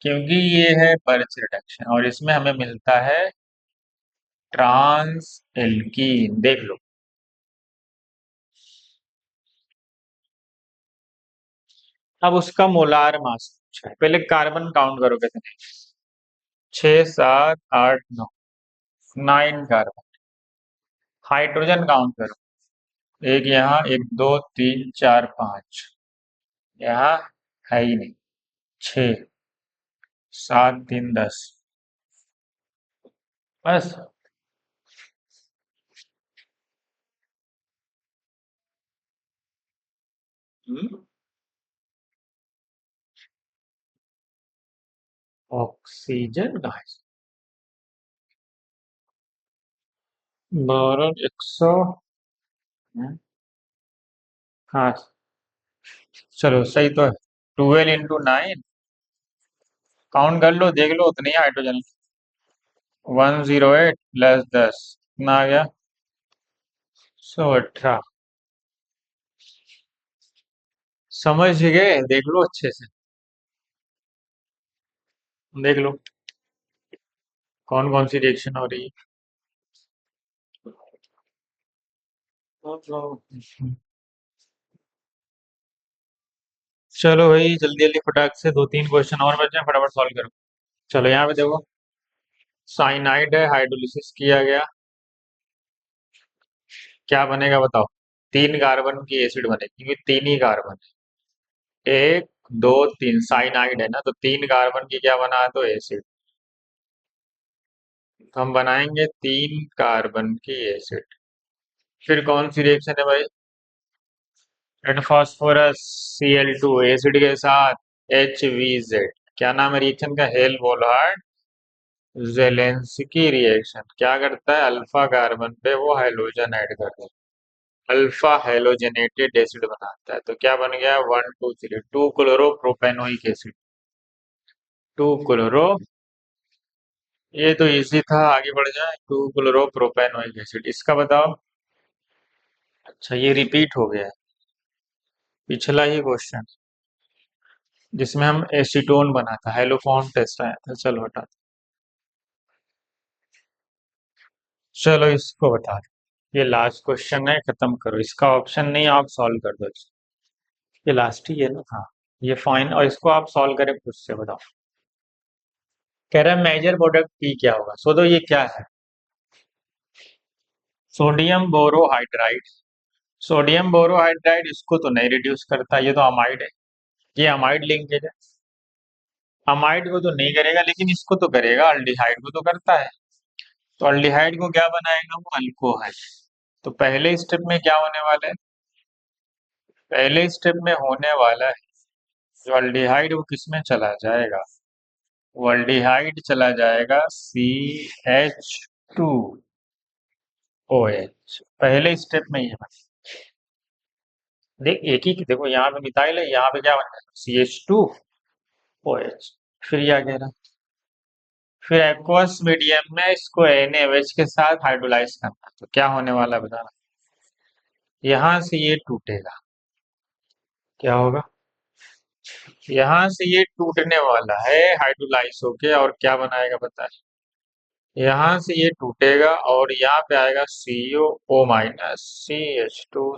क्योंकि ये है बर्च रिडक्शन और इसमें हमें मिलता है ट्रांस एल्कीन। देख लो। अब उसका मोलार मास पूछा है। पहले कार्बन काउंट करो कितने? 6 7 8 9, 9 कार्बन। हाइड्रोजन काउंट करो। एक यहाँ, एक दो तीन चार पांच, यहाँ है ही नहीं। 6 7 3 10, बस। हम्म, ऑक्सीजन कहाँ है? बोरॉन 100। हाँ, चलो सही तो है। 12 × 9, काउंट कर लो देख लो उतनी हाइड्रोजन। 108 +10 कितना आ गया? 118। समझ गए? देख लो अच्छे से। देख लो कौन कौन सी रिएक्शन हो रही है। चलो भाई जल्दी जल्दी फटाक से 2 3 क्वेश्चन और बचे हैं, फटाफट सॉल्व करो। चलो यहाँ पे देखो, साइनाइड है, हाइड्रोलिसिस किया गया, क्या बनेगा बताओ? 3 कार्बन की एसिड बनेगी क्योंकि 3 ही कार्बन है। 1 2 3 साइनाइड है ना, तो 3 कार्बन की क्या बना दो एसिड। तो हम बनाएंगे 3 कार्बन की एसिड। फिर कौन सी रिएक्शन है भाई? रेड फास्फोरस Cl2 एसिड के साथ HVZ। क्या नाम है रिएक्शन का? Hell Volhard Zelinsky reaction. क्या करता है? अल्फा कार्बन पे वो हाइड्रोजन ऐड कर देता है, अल्फा हेलोजेनेटेड एसिड बनाता है। तो क्या बन गया? 1 2 3 2 क्लोरो प्रोपेनोइक एसिड। 2 क्लोरो, ये तो इजी था, आगे बढ़ जाए। 2 क्लोरो प्रोपेनोइक एसिड, इसका बताओ। अच्छा ये रिपीट हो गया है, पिछला ही क्वेश्चन जिसमें हम एसीटोन बना था, हेलोफॉर्म टेस्ट आया था। चलो हटा। चलो इसको बता दो, ये लास्ट क्वेश्चन है, खत्म करो, इसका ऑप्शन नहीं आप सॉल्व कर दो। ये लास्ट ही है ना, हाँ। ये फाइन, और इसको आप सॉल्व करें खुद से, बताओ। कह रहा है मेजर प्रोडक्ट पी क्या होगा, सो तो ये क्या है? Sodium borohydride. सोडियम बोरोहाइड्राइड इसको तो नहीं रिड्यूस करता, ये तो अमाइड है। ये अमाइड लिंकेज है। अमाइड को तो नहीं करेगा, लेकिन इसको तो करेगा, अल्डिहाइड को तो करता है। तो अल्डिहाइड को क्या बनाएगा, वो अल्कोहल। तो पहले स्टेप में क्या होने वाला है? पहले स्टेप में होने वाला है, जो अल्डिहाइड वो किस में चला जाएगा? वो अल्डिहाइड चला जाएगा CH2OH। पहले स्टेप में ये देख, एक ही देखो, यहाँ पे मिथाइल है, यहाँ पे क्या बन जाएगा, CH2OH। फिर क्या कह रहा, फिर एक्वस मीडियम में इसको NaOH के साथ हाइड्रोलाइज करना, तो क्या होने वाला है बताना। यहाँ से ये टूटेगा, क्या होगा, यहाँ से ये टूटने वाला है हाइड्रोलाइज होके, और क्या बनाएगा पता है? यहाँ से ये टूटेगा और यहाँ पे आएगा CO O-,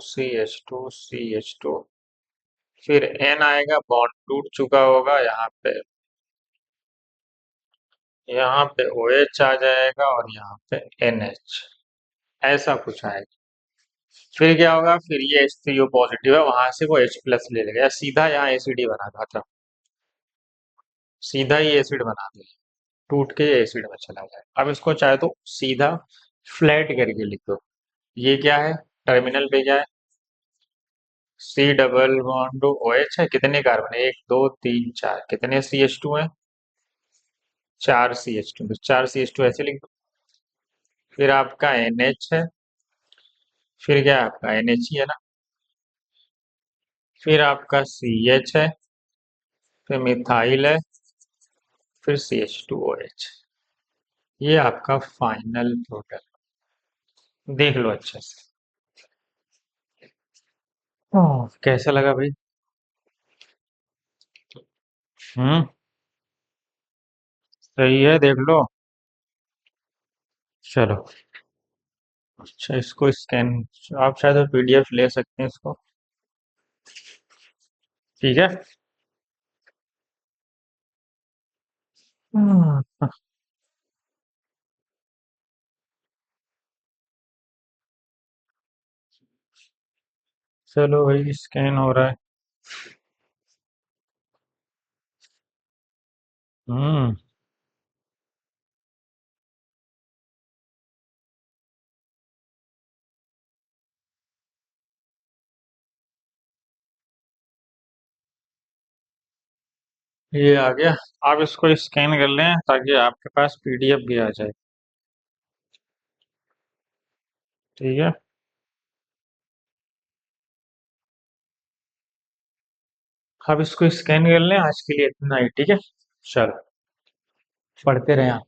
CH2 फिर N आएगा, बॉन्ड टूट चुका होगा यहाँ पे OH आ जाएगा, और यहाँ पे NH, ऐसा कुछ आएगा। फिर क्या होगा, फिर ये H3O पॉजिटिव है, वहां से वो H+ ले लेगा, या सीधा यहाँ एसिड ही बना था, सीधा ही एसिड बना देगा, टूट के एसिड में चला जाए। अब इसको चाहे तो सीधा फ्लैट करके लिख दो। ये क्या है, टर्मिनल पे क्या है, C डबल बॉन्ड OH है, कितने कार्बन है, 1 2 3 4, कितने CH2 है, 4 CH2, तो 4 CH2 ऐसे लिख दो। फिर आपका NH है, फिर क्या है आपका NH ही है ना, फिर आपका CH है, फिर मिथाइल है, फिर CH2OH। ये आपका फाइनल प्रोडक्ट, देख लो अच्छे से। कैसा लगा भाई? हम्म। सही है, देख लो। चलो, अच्छा इसको स्कैन, आप शायद PDF ले सकते हैं इसको। ठीक है। हम्म, चलो भाई, स्कैन हो रहा है। हम्म। ये आ गया। आप इसको स्कैन कर लें ताकि आपके पास PDF भी आ जाए। ठीक है। आप इसको स्कैन कर लें, आज के लिए इतना ही, ठीक है। चलो, पढ़ते रहें आप।